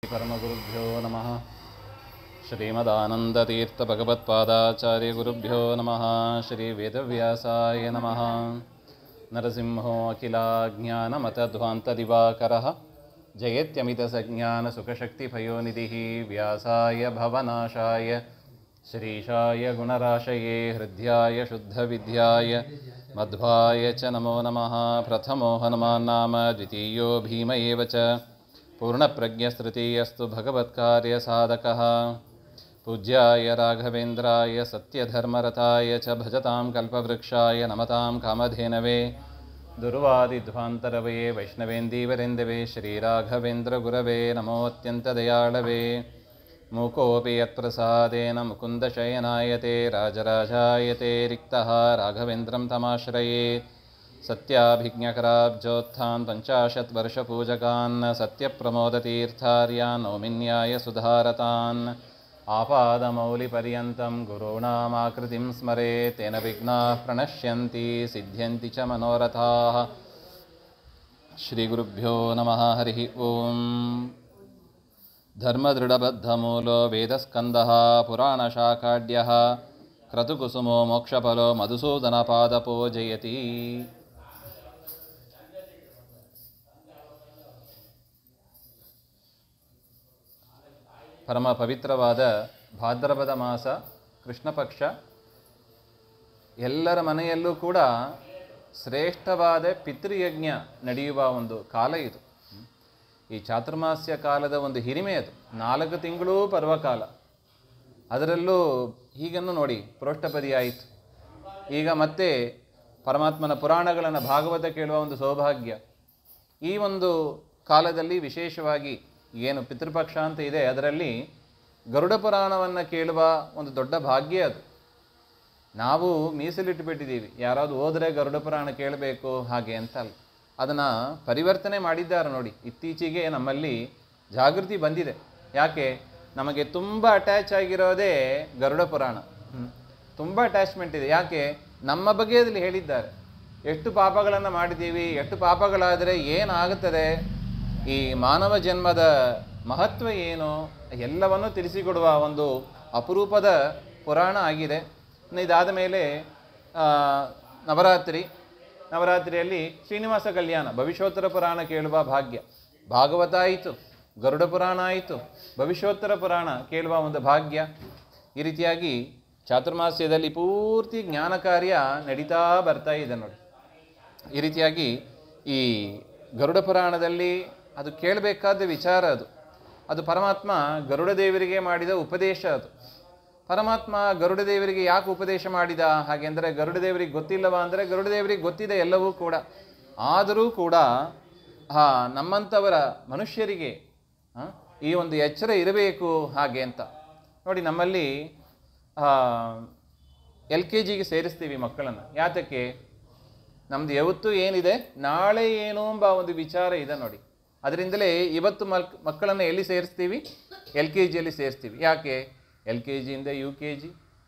परमगुरुभ्यो नमः। श्रीमदानन्दतीर्थभगवत्पादाचार्यगुरुभ्यो नमः। श्रीवेदव्यासाय नमः। नरसिंहो अखिलाज्ञानमतध्वान्तदिवाकरः जयत्यमितसज्ञानसुखशक्तिपयोनिधिः व्यासाय भवनाशाय श्रीशाय गुणराशये हृद्याय शुद्धविद्याय मध्वाय च नमो नमः। प्रथमो हनुमान्नाम द्वितीयो भीम एव च पूर्णप्रज्ञस्तृतीयस्तु भगवत्कार्यसाधकः। पूज्याय राघवेन्द्राय सत्यधर्मरताय च भजतां कल्पवृक्षाय नमतां कामधेनवे दुर्वादिध्वान्तरवे वैष्णवेन्दीवरेन्दवे श्रीराघवेन्द्रगुरवे नमोऽत्यन्तदयाळवे। मूकोऽपि यत्प्रसादेन मुकुन्दशयनायते राजराजायते रिक्तः राघवेन्द्रं तमाश्रये। सत्याभिज्ञकराब्जोत्थान् पञ्चाशत्वर्षपूजकान् सत्यप्रमोदतीर्थार्यान् नौमिन्याय सुधारतान् आपादमौलिपर्यन्तं गुरूणामाकृतिं स्मरेत् तेन विघ्नाः प्रणश्यन्ति सिद्ध्यन्ति च मनोरथाः। श्रीगुरुभ्यो नमः। हरिः ओम्। धर्मदृढबद्धमूलो वेदस्कन्धः पुराणशाकाढ्यः क्रतुकुसुमो मोक्षफलो मधुसूदनपादपो जयति। ಪರಮ ಪವಿತ್ರವಾದ ಭಾದ್ರಪದ ಮಾಸ ಕೃಷ್ಣ ಪಕ್ಷ, ಎಲ್ಲರ ಮನೆಯಲ್ಲೂ ಕೂಡ ಶ್ರೇಷ್ಠವಾದ ಪಿತೃಯಜ್ಞ ನಡೆಯುವ ಒಂದು ಕಾಲ ಇದು. ಈ ಚಾತುರ್ಮಾಸ್ಯ ಕಾಲದ ಒಂದು ಹಿರಿಮೆ ಅದು. 4 ತಿಂಗಳೂ ಪರ್ವಕಾಲ. ಅದರಲ್ಲೂ ಹೀಗನ್ನು ನೋಡಿ, ಪ್ರೋಷ್ಠಪದಿ ಆಯಿತು. ಈಗ ಮತ್ತೆ ಪರಮಾತ್ಮನ ಪುರಾಣಗಳನ್ನು ಭಾಗವತ ಕೇಳುವ ಒಂದು ಸೌಭಾಗ್ಯ. ಈ ಒಂದು ಕಾಲದಲ್ಲಿ ವಿಶೇಷವಾಗಿ ಏನು ಪಿತೃಪಕ್ಷ ಅಂತ ಇದೆ, ಅದರಲ್ಲಿ ಗರುಡ ಪುರಾಣವನ್ನು ಕೇಳುವ ಒಂದು ದೊಡ್ಡ ಭಾಗ್ಯ ಅದು. ನಾವು ಮೀಸಲಿಟ್ಟುಬಿಟ್ಟಿದ್ದೀವಿ, ಯಾರಾದರೂ ಹೋದರೆ ಗರುಡ ಪುರಾಣ ಕೇಳಬೇಕು ಹಾಗೆ ಅಂತಲ್ಲ. ಅದನ್ನು ಪರಿವರ್ತನೆ ಮಾಡಿದ್ದಾರೆ ನೋಡಿ. ಇತ್ತೀಚೆಗೆ ನಮ್ಮಲ್ಲಿ ಜಾಗೃತಿ ಬಂದಿದೆ. ಯಾಕೆ? ನಮಗೆ ತುಂಬ ಅಟ್ಯಾಚ್ ಆಗಿರೋದೇ ಗರುಡ ಪುರಾಣ. ತುಂಬ ಅಟ್ಯಾಚ್ಮೆಂಟ್ ಇದೆ. ಯಾಕೆ? ನಮ್ಮ ಬಗ್ಗೆ ಅದರಲ್ಲಿ ಹೇಳಿದ್ದಾರೆ. ಎಷ್ಟು ಪಾಪಗಳನ್ನು ಮಾಡಿದ್ದೀವಿ, ಎಷ್ಟು ಪಾಪಗಳಾದರೆ ಏನಾಗುತ್ತದೆ, ಈ ಮಾನವ ಜನ್ಮದ ಮಹತ್ವ ಏನು, ಎಲ್ಲವನ್ನೂ ತಿಳಿಸಿಕೊಡುವ ಒಂದು ಅಪರೂಪದ ಪುರಾಣ ಆಗಿದೆ. ಇದಾದ ಮೇಲೆ ನವರಾತ್ರಿಯಲ್ಲಿ ಶ್ರೀನಿವಾಸ ಕಲ್ಯಾಣ, ಭವಿಷ್ಯೋತ್ತರ ಪುರಾಣ ಕೇಳುವ ಭಾಗ್ಯ. ಭಾಗವತ ಆಯಿತು, ಗರುಡ ಪುರಾಣ ಆಯಿತು, ಭವಿಷ್ಯೋತ್ತರ ಪುರಾಣ ಕೇಳುವ ಒಂದು ಭಾಗ್ಯ. ಈ ರೀತಿಯಾಗಿ ಚಾತುರ್ಮಾಸ್ಯದಲ್ಲಿ ಪೂರ್ತಿ ಜ್ಞಾನ ಕಾರ್ಯ ನಡೀತಾ ಬರ್ತಾ ಇದೆ ನೋಡಿ. ಈ ರೀತಿಯಾಗಿ ಈ ಗರುಡ ಪುರಾಣದಲ್ಲಿ ಅದು ಕೇಳಬೇಕಾದ ವಿಚಾರ ಅದು ಪರಮಾತ್ಮ ಗರುಡ ದೇವರಿಗೆ ಮಾಡಿದ ಉಪದೇಶ. ಅದು ಪರಮಾತ್ಮ ಗರುಡ ದೇವರಿಗೆ ಯಾಕೆ ಉಪದೇಶ ಮಾಡಿದ ಹಾಗೆ ಅಂದರೆ, ಗರುಡ ದೇವರಿಗೆ ಗೊತ್ತಿಲ್ಲವಾ ಅಂದರೆ, ಗರುಡ ದೇವರಿಗೆ ಗೊತ್ತಿದೆ ಎಲ್ಲವೂ ಕೂಡ. ಆದರೂ ಕೂಡ ನಮ್ಮಂಥವರ ಮನುಷ್ಯರಿಗೆ ಈ ಒಂದು ಎಚ್ಚರ ಇರಬೇಕು ಹಾಗೆ ಅಂತ ನೋಡಿ. ನಮ್ಮಲ್ಲಿ LKGಗೆ ಸೇರಿಸ್ತೀವಿ ಮಕ್ಕಳನ್ನು. ಯಾತಕ್ಕೆ? ನಮ್ಮದು ಯಾವತ್ತೂ ಏನಿದೆ, ನಾಳೆ ಏನು ಎಂಬ ಒಂದು ವಿಚಾರ ಇದೆ ನೋಡಿ. ಅದರಿಂದಲೇ ಇವತ್ತು ಮಕ್ಕಳನ್ನು ಎಲ್ಲಿ ಸೇರಿಸ್ತೀವಿ? LKGಯಲ್ಲಿ ಸೇರಿಸ್ತೀವಿ. ಯಾಕೆ? LKGಯಿಂದ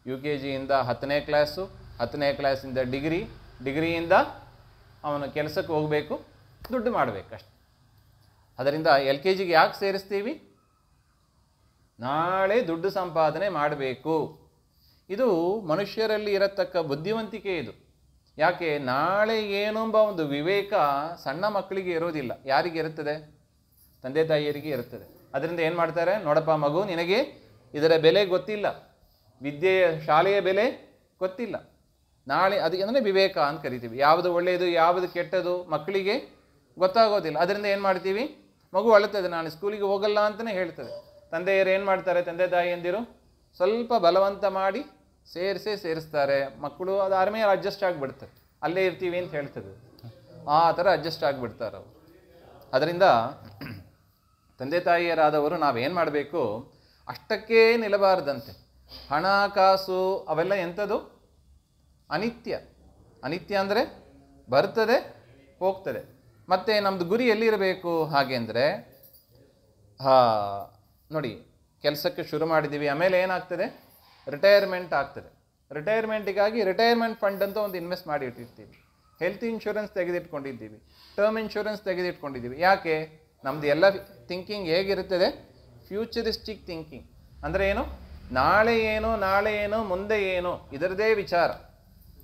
UKGಯಿಂದ 10ನೇ ಕ್ಲಾಸು, 10ನೇ ಕ್ಲಾಸಿಂದ ಡಿಗ್ರಿಯಿಂದ ಅವನು ಕೆಲಸಕ್ಕೆ ಹೋಗಬೇಕು, ದುಡ್ಡು ಮಾಡಬೇಕಷ್ಟೆ. ಅದರಿಂದ LKGಗೆ ಯಾಕೆ ಸೇರಿಸ್ತೀವಿ? ನಾಳೆ ದುಡ್ಡು ಸಂಪಾದನೆ ಮಾಡಬೇಕು. ಇದು ಮನುಷ್ಯರಲ್ಲಿ ಇರತಕ್ಕ ಬುದ್ಧಿವಂತಿಕೆ ಇದು. ಯಾಕೆ? ನಾಳೆ ಏನು ಎಂಬ ಒಂದು ವಿವೇಕ ಸಣ್ಣ ಮಕ್ಕಳಿಗೆ ಇರೋದಿಲ್ಲ. ಯಾರಿಗೆ ಇರುತ್ತದೆ? ತಂದೆ ತಾಯಿಯರಿಗೆ ಇರುತ್ತದೆ. ಅದರಿಂದ ಏನು ಮಾಡ್ತಾರೆ? ನೋಡಪ್ಪ ಮಗು, ನಿನಗೆ ಇದರ ಬೆಲೆ ಗೊತ್ತಿಲ್ಲ, ವಿದ್ಯೆಯ ಶಾಲೆಯ ಬೆಲೆ ಗೊತ್ತಿಲ್ಲ. ನಾಳೆ ಅದು ಅಂದರೆ ವಿವೇಕ ಅಂತ ಕರಿತೀವಿ. ಯಾವುದು ಒಳ್ಳೆಯದು ಯಾವುದು ಕೆಟ್ಟದು ಮಕ್ಕಳಿಗೆ ಗೊತ್ತಾಗೋದಿಲ್ಲ. ಅದರಿಂದ ಏನು ಮಾಡ್ತೀವಿ? ಮಗು ಅಳುತ್ತದೆ, ನಾನು ಸ್ಕೂಲಿಗೆ ಹೋಗಲ್ಲ ಅಂತಲೇ ಹೇಳ್ತದೆ. ತಂದೆಯರು ಏನು ಮಾಡ್ತಾರೆ? ತಂದೆ ತಾಯಿಯಂದಿರು ಸ್ವಲ್ಪ ಬಲವಂತ ಮಾಡಿ ಸೇರಿಸ್ತಾರೆ. ಮಕ್ಕಳು ಅದು ಆರ್ಮೇಲೆ ಅಡ್ಜಸ್ಟ್ ಆಗಿಬಿಡ್ತಾರೆ. ಅಲ್ಲೇ ಇರ್ತೀವಿ ಅಂತ ಹೇಳ್ತದೆ. ಆ ಥರ ಅಡ್ಜಸ್ಟ್ ಆಗಿಬಿಡ್ತಾರೆ ಅವರು. ಅದರಿಂದ ತಂದೆ ತಾಯಿಯರಾದವರು ನಾವೇನು ಮಾಡಬೇಕು? ಅಷ್ಟಕ್ಕೇ ನಿಲ್ಲಬಾರ್ದಂತೆ. ಹಣ ಕಾಸು ಅವೆಲ್ಲ ಎಂಥದ್ದು? ಅನಿತ್ಯ ಅಂದರೆ ಬರ್ತದೆ ಹೋಗ್ತದೆ. ಮತ್ತು ನಮ್ಮದು ಗುರಿ ಎಲ್ಲಿರಬೇಕು ಹಾಗೆ ಅಂದರೆ, ನೋಡಿ, ಕೆಲಸಕ್ಕೆ ಶುರು ಮಾಡಿದ್ದೀವಿ, ಆಮೇಲೆ ಏನಾಗ್ತದೆ? ರಿಟೈರ್ಮೆಂಟ್ ಆಗ್ತದೆ. ರಿಟೈರ್ಮೆಂಟಿಗಾಗಿ ರಿಟೈರ್ಮೆಂಟ್ ಫಂಡ್ ಅಂತ ಒಂದು ಇನ್ವೆಸ್ಟ್ ಮಾಡಿ ಇಟ್ಟಿರ್ತೀವಿ. ಹೆಲ್ತ್ ಇನ್ಶೂರೆನ್ಸ್ ತೆಗೆದಿಟ್ಕೊಂಡಿದ್ದೀವಿ, ಟರ್ಮ್ ಇನ್ಶೂರೆನ್ಸ್ ತೆಗೆದಿಟ್ಕೊಂಡಿದ್ದೀವಿ. ಯಾಕೆ? ನಮ್ಮದು ಎಲ್ಲ ಥಿಂಕಿಂಗ್ ಹೇಗಿರುತ್ತದೆ? Futuristic thinking. ಅಂದರೆ ಏನು? ನಾಳೆ ಏನು ಮುಂದೆ ಏನು ಇದರದೇ ವಿಚಾರ.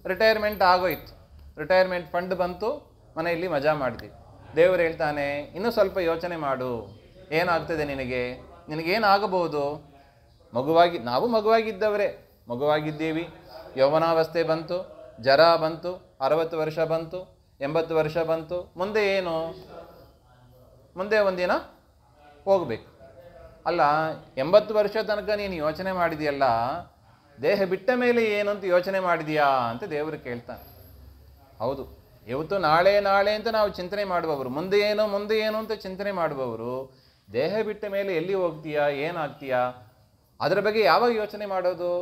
ರಿಟೈರ್ಮೆಂಟ್ ಆಗೋಯ್ತು, ರಿಟೈರ್ಮೆಂಟ್ ಫಂಡ್ ಬಂತು, ಮನೆಯಲ್ಲಿ ಮಜಾ ಮಾಡ್ತೀವಿ. ದೇವರು ಹೇಳ್ತಾನೆ, ಇನ್ನೂ ಸ್ವಲ್ಪ ಯೋಚನೆ ಮಾಡು, ಏನಾಗ್ತದೆ ನಿನಗೇನಾಗಬಹುದು. ನಾವು ಮಗುವಾಗಿದ್ದವರೇ, ಮಗುವಾಗಿದ್ದೀವಿ, ಯೌವನಾವಸ್ಥೆ ಬಂತು, ಜರ ಬಂತು, 60 ವರ್ಷ ಬಂತು, 80 ವರ್ಷ ಬಂತು, ಮುಂದೆ ಏನು? ಮುಂದೆ ಒಂದಿನ ಹೋಗಬೇಕು ಅಲ್ಲ. 80 ವರ್ಷ ತನಕ ನೀನು ಯೋಚನೆ ಮಾಡಿದೆಯಲ್ಲ, ದೇಹ ಬಿಟ್ಟ ಮೇಲೆ ಏನು ಅಂತ ಯೋಚನೆ ಮಾಡಿದೀಯಾ ಅಂತ ದೇವರು ಕೇಳ್ತಾನೆ. ಹೌದು, ಇವತ್ತು ನಾಳೆ ಅಂತ ನಾವು ಚಿಂತನೆ ಮಾಡುವವರು, ಮುಂದೆ ಏನು ಅಂತ ಚಿಂತನೆ ಮಾಡುವವರು, ದೇಹ ಬಿಟ್ಟ ಮೇಲೆ ಎಲ್ಲಿ ಹೋಗ್ತೀಯಾ, ಏನಾಗ್ತೀಯಾ, ಅದರ ಬಗ್ಗೆ ಯಾವಾಗ ಯೋಚನೆ ಮಾಡೋದು?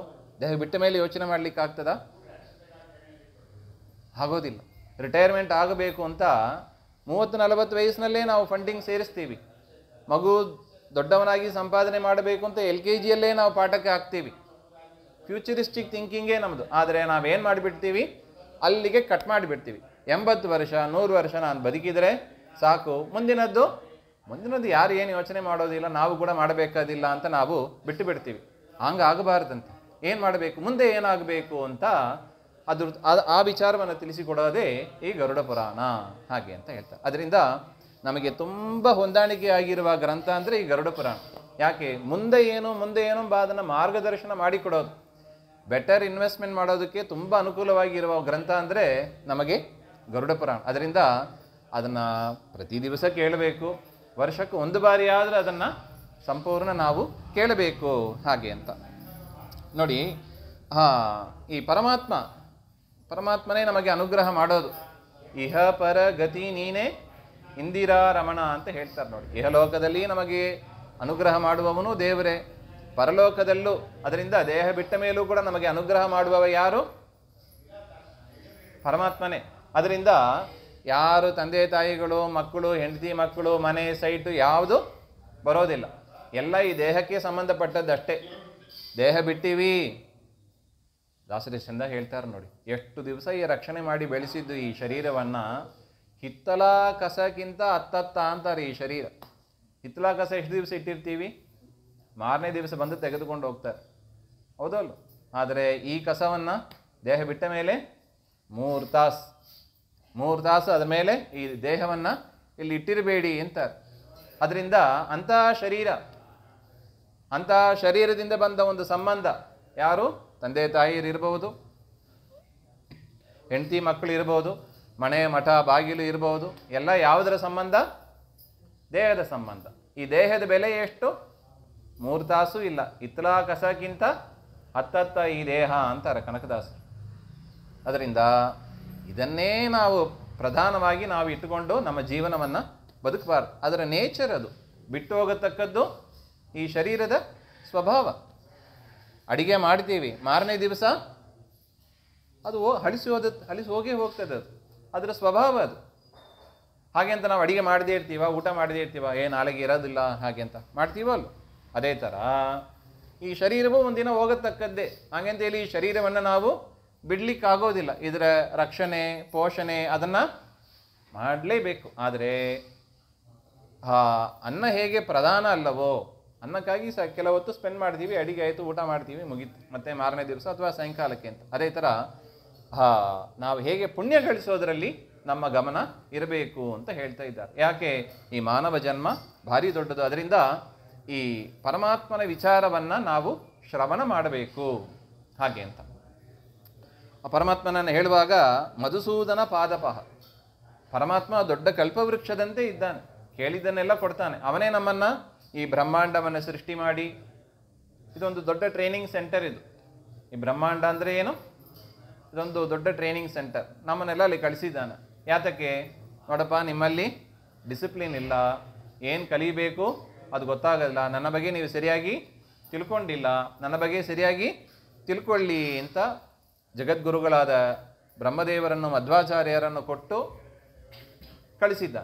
ದೇಹ ಬಿಟ್ಟ ಮೇಲೆ ಯೋಚನೆ ಮಾಡಲಿಕ್ಕಾಗ್ತದಾ? ಆಗೋದಿಲ್ಲ. ರಿಟೈರ್ಮೆಂಟ್ ಆಗಬೇಕು ಅಂತ 30-40 ವಯಸ್ಸಿನಲ್ಲೇ ನಾವು ಫಂಡಿಂಗ್ ಸೇರಿಸ್ತೀವಿ. ಮಗು ದೊಡ್ಡವನಾಗಿ ಸಂಪಾದನೆ ಮಾಡಬೇಕು ಅಂತ LKGಯಲ್ಲೇ ನಾವು ಪಾಠಕ್ಕೆ ಹಾಕ್ತೀವಿ. ಫ್ಯೂಚರಿಸ್ಟಿಕ್ ಥಿಂಕಿಂಗೇ ನಮ್ಮದು. ಆದರೆ ನಾವೇನು ಮಾಡಿಬಿಡ್ತೀವಿ, ಅಲ್ಲಿಗೆ ಕಟ್ ಮಾಡಿಬಿಡ್ತೀವಿ. 80 ವರ್ಷ 100 ವರ್ಷ ನಾನು ಬದುಕಿದರೆ ಸಾಕು, ಮುಂದಿನದ್ದು ಯಾರು ಏನು ಯೋಚನೆ ಮಾಡೋದಿಲ್ಲ, ನಾವು ಕೂಡ ಮಾಡಬೇಕಾದಿಲ್ಲ ಅಂತ ನಾವು ಬಿಟ್ಟು ಬಿಡ್ತೀವಿ. ಹಂಗಾಗಬಾರ್ದಂತೆ. ಏನು ಮಾಡಬೇಕು, ಮುಂದೆ ಏನಾಗಬೇಕು ಅಂತ ಆ ವಿಚಾರವನ್ನು ತಿಳಿಸಿಕೊಡೋದೇ ಈ ಗರುಡ ಪುರಾಣ. ಹಾಗೆ ಅಂತ ಹೇಳ್ತಾರೆ. ಅದರಿಂದ ನಮಗೆ ತುಂಬ ಹೊಂದಾಣಿಕೆ ಆಗಿರುವ ಗ್ರಂಥ ಅಂದರೆ ಈ ಗರುಡ ಪುರಾಣ. ಯಾಕೆ? ಮುಂದೆ ಏನು ಅದನ್ನು ಮಾರ್ಗದರ್ಶನ ಮಾಡಿಕೊಡೋದು, ಬೆಟರ್ ಇನ್ವೆಸ್ಟ್ಮೆಂಟ್ ಮಾಡೋದಕ್ಕೆ ತುಂಬ ಅನುಕೂಲವಾಗಿರುವ ಗ್ರಂಥ ಅಂದರೆ ನಮಗೆ ಗರುಡ ಪುರಾಣ. ಅದರಿಂದ ಅದನ್ನು ಪ್ರತಿ ದಿವಸ ಕೇಳಬೇಕು, ವರ್ಷಕ್ಕೆ 1 ಬಾರಿ ಆದರೆ ಅದನ್ನು ಸಂಪೂರ್ಣ ನಾವು ಕೇಳಬೇಕು. ಹಾಗೆ ಅಂತ ನೋಡಿ. ಈ ಪರಮಾತ್ಮನೇ ನಮಗೆ ಅನುಗ್ರಹ ಮಾಡೋದು. ಇಹ ಪರ ಗತಿ ನೀನೇ ಇಂದಿರಾ ರಮಣ ಅಂತ ಹೇಳ್ತಾರೆ ನೋಡಿ. ಇಹಲೋಕದಲ್ಲಿ ನಮಗೆ ಅನುಗ್ರಹ ಮಾಡುವವನು ದೇವರೇ, ಪರಲೋಕದಲ್ಲೂ. ಅದರಿಂದ ದೇಹ ಬಿಟ್ಟ ಮೇಲೂ ಕೂಡ ನಮಗೆ ಅನುಗ್ರಹ ಮಾಡುವವ ಯಾರು? ಪರಮಾತ್ಮನೇ. ಅದರಿಂದ ಯಾರು ತಂದೆ ತಾಯಿಗಳು, ಮಕ್ಕಳು, ಹೆಂಡತಿ ಮಕ್ಕಳು, ಮನೆ, ಸೈಟು ಯಾವುದು ಬರೋದಿಲ್ಲ. ಎಲ್ಲ ಈ ದೇಹಕ್ಕೆ ಸಂಬಂಧಪಟ್ಟದ್ದಷ್ಟೇ. ದೇಹ ಬಿಟ್ಟಿವಿ, ದಾಸರಿ ಚಂದ ಹೇಳ್ತಾರೆ ನೋಡಿ. ಎಷ್ಟು ದಿವಸ ಈ ರಕ್ಷಣೆ ಮಾಡಿ ಬೆಳೆಸಿದ್ದು ಈ ಶರೀರವನ್ನು, ಹಿತ್ತಲ ಕಸಕ್ಕಿಂತ ಹತ್ತತ್ತ ಅಂತಾರೆ ಈ ಶರೀರ. ಹಿತ್ತಲ ಕಸ ಎಷ್ಟು ದಿವಸ ಇಟ್ಟಿರ್ತೀವಿ, ಮಾರನೇ ದಿವಸ ಬಂದು ತೆಗೆದುಕೊಂಡು ಹೋಗ್ತಾರೆ, ಹೌದಲ್ಲ? ಆದರೆ ಈ ಕಸವನ್ನು ದೇಹ ಬಿಟ್ಟ ಮೇಲೆ 3 ತಾಸು ಅದ ಮೇಲೆ ಈ ದೇಹವನ್ನು ಇಲ್ಲಿ ಇಟ್ಟಿರಬೇಡಿ ಅಂತಾರೆ. ಅದರಿಂದ ಅಂತಹ ಶರೀರದಿಂದ ಬಂದ ಒಂದು ಸಂಬಂಧ ಯಾರು? ತಂದೆ ತಾಯಿಯರು ಇರಬಹುದು, ಹೆಂಡತಿ ಮಕ್ಕಳು ಇರಬಹುದು, ಮನೆ ಮಠ ಬಾಗಿಲು ಇರಬಹುದು. ಎಲ್ಲ ಯಾವುದರ ಸಂಬಂಧ? ದೇಹದ ಸಂಬಂಧ. ಈ ದೇಹದ ಬೆಲೆ ಎಷ್ಟು? 3 ತಾಸು ಇಲ್ಲ. ಹಿತ್ತಲ ಕಸಕ್ಕಿಂತ ಹತ್ತತ್ತ ಈ ದೇಹ ಅಂತಾರೆ ಕನಕದಾಸರು. ಅದರಿಂದ ಇದನ್ನೇ ನಾವು ಪ್ರಧಾನವಾಗಿ ನಾವು ಇಟ್ಟುಕೊಂಡು ನಮ್ಮ ಜೀವನವನ್ನು ಬದುಕಬಾರ್ದು. ಅದರ ನೇಚರ್ ಅದು. ಬಿಟ್ಟು ಹೋಗತಕ್ಕದ್ದು ಈ ಶರೀರದ ಸ್ವಭಾವ. ಅಡಿಗೆ ಮಾಡ್ತೀವಿ, ಮಾರನೇ ದಿವಸ ಅದು ಹಳಿಸಿ ಹೋಗೇ ಹೋಗ್ತದೆ. ಅದರ ಸ್ವಭಾವ ಅದು. ಹಾಗೆ ಅಂತ ನಾವು ಅಡಿಗೆ ಮಾಡದೇ ಇರ್ತೀವ, ಊಟ ಮಾಡದೇ ಇರ್ತೀವ, ನಾಳೆಗೆ ಇರೋದಿಲ್ಲ ಹಾಗೆ ಅಂತ ಮಾಡ್ತೀವಲ್ಲ. ಅದೇ ಥರ ಈ ಶರೀರವೂ ಒಂದಿನ ಹೋಗತಕ್ಕದ್ದೇ. ಹಾಗೆಂತ ಹೇಳಿ ಈ ಶರೀರವನ್ನು ನಾವು ಬಿಡಲಿಕ್ಕಾಗೋದಿಲ್ಲ. ಇದರ ರಕ್ಷಣೆ, ಪೋಷಣೆ ಅದನ್ನು ಮಾಡಲೇಬೇಕು. ಆದರೆ ಅನ್ನ ಹೇಗೆ ಪ್ರಧಾನ ಅಲ್ಲವೋ, ಅನ್ನಕ್ಕಾಗಿ ಕೆಲವು ಹೊತ್ತು ಸ್ಪೆಂಡ್ ಮಾಡ್ತೀವಿ, ಅಡಿಗೆ ಆಯಿತು, ಊಟ ಮಾಡ್ತೀವಿ, ಮುಗೀತು, ಮತ್ತೆ ಮಾರನೇ ದಿವಸ ಅಥವಾ ಸಾಯಂಕಾಲಕ್ಕೆ ಅಂತ. ಅದೇ ಥರ ನಾವು ಹೇಗೆ ಪುಣ್ಯ ಗಳಿಸೋದರಲ್ಲಿ ನಮ್ಮ ಗಮನ ಇರಬೇಕು ಅಂತ ಹೇಳ್ತಾ ಇದ್ದಾರೆ. ಯಾಕೆ? ಈ ಮಾನವ ಜನ್ಮ ಭಾರಿ ದೊಡ್ಡದು. ಅದರಿಂದ ಈ ಪರಮಾತ್ಮನ ವಿಚಾರವನ್ನು ನಾವು ಶ್ರವಣ ಮಾಡಬೇಕು. ಹಾಗೆ ಅಂತ ಆ ಪರಮಾತ್ಮನನ್ನು ಹೇಳುವಾಗ ಮಧುಸೂದನ ಪಾದಪಃ. ಪರಮಾತ್ಮ ದೊಡ್ಡ ಕಲ್ಪವೃಕ್ಷದಂತೆ ಇದ್ದಾನೆ, ಕೇಳಿದ್ದನ್ನೆಲ್ಲ ಕೊಡ್ತಾನೆ. ಅವನೇ ನಮ್ಮನ್ನು ಈ ಬ್ರಹ್ಮಾಂಡವನ್ನು ಸೃಷ್ಟಿ ಮಾಡಿ, ಇದೊಂದು ದೊಡ್ಡ ಟ್ರೈನಿಂಗ್ ಸೆಂಟರ್. ಈ ಬ್ರಹ್ಮಾಂಡ ಅಂದರೆ ಏನು? ಇದೊಂದು ದೊಡ್ಡ ಟ್ರೈನಿಂಗ್ ಸೆಂಟರ್. ನಮ್ಮನ್ನೆಲ್ಲ ಅಲ್ಲಿ ಕಳಿಸಿದ್ದಾನೆ. ಯಾತಕ್ಕೆ? ನೋಡಪ್ಪ, ನಿಮ್ಮಲ್ಲಿ ಡಿಸಿಪ್ಲಿನ್ ಇಲ್ಲ, ಏನು ಕಲಿಬೇಕು ಅದು ಗೊತ್ತಾಗಲ್ಲ, ನನ್ನ ಬಗ್ಗೆ ನೀವು ಸರಿಯಾಗಿ ತಿಳ್ಕೊಂಡಿಲ್ಲ, ನನ್ನ ಬಗ್ಗೆ ಸರಿಯಾಗಿ ತಿಳ್ಕೊಳ್ಳಿ ಅಂತ ಜಗದ್ಗುರುಗಳಾದ ಬ್ರಹ್ಮದೇವರನ್ನು, ಮಧ್ವಾಚಾರ್ಯರನ್ನು ಕೊಟ್ಟು ಕಳಿಸಿದ್ದ.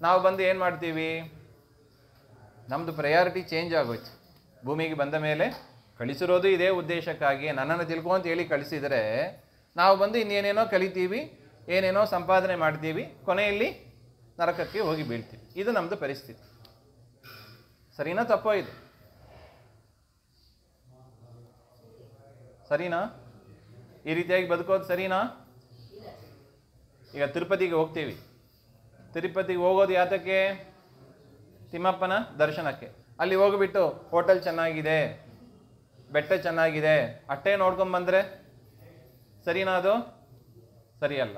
ನಾವು ಬಂದು ಏನು ಮಾಡ್ತೀವಿ? ನಮ್ಮದು ಪ್ರಯಾರಿಟಿ ಚೇಂಜ್ ಆಗೋಯ್ತು. ಭೂಮಿಗೆ ಬಂದ ಮೇಲೆ ಕಳಿಸಿರೋದು ಇದೇ ಉದ್ದೇಶಕ್ಕಾಗಿ, ನನ್ನನ್ನು ತಿಳ್ಕೊ ಅಂತ ಹೇಳಿ ಕಳಿಸಿದರೆ, ನಾವು ಬಂದು ಇನ್ನೇನೇನೋ ಕಲಿತೀವಿ, ಏನೇನೋ ಸಂಪಾದನೆ ಮಾಡ್ತೀವಿ, ಕೊನೆಯಲ್ಲಿ ನರಕಕ್ಕೆ ಹೋಗಿ ಬೀಳ್ತೀವಿ. ಇದು ನಮ್ಮದು ಪರಿಸ್ಥಿತಿ. ಸರಿನಾ ತಪ್ಪೋ ಇದು? ಸರಿನಾ? ಈ ರೀತಿಯಾಗಿ ಬದುಕೋದು ಸರಿನಾ? ಈಗ ತಿರುಪತಿಗೆ ಹೋಗ್ತೀವಿ. ತಿರುಪತಿಗೆ ಹೋಗೋದು ಯಾತಕ್ಕೆ? ತಿಮ್ಮಪ್ಪನ ದರ್ಶನಕ್ಕೆ. ಅಲ್ಲಿ ಹೋಗಿಬಿಟ್ಟು ಹೋಟೆಲ್ ಚೆನ್ನಾಗಿದೆ, ಬೆಟ್ಟ ಚೆನ್ನಾಗಿದೆ, ಅಟ್ಟೆ ನೋಡ್ಕೊಂಬಂದರೆ ಸರಿನಾ ಅದು? ಸರಿಯಲ್ಲ.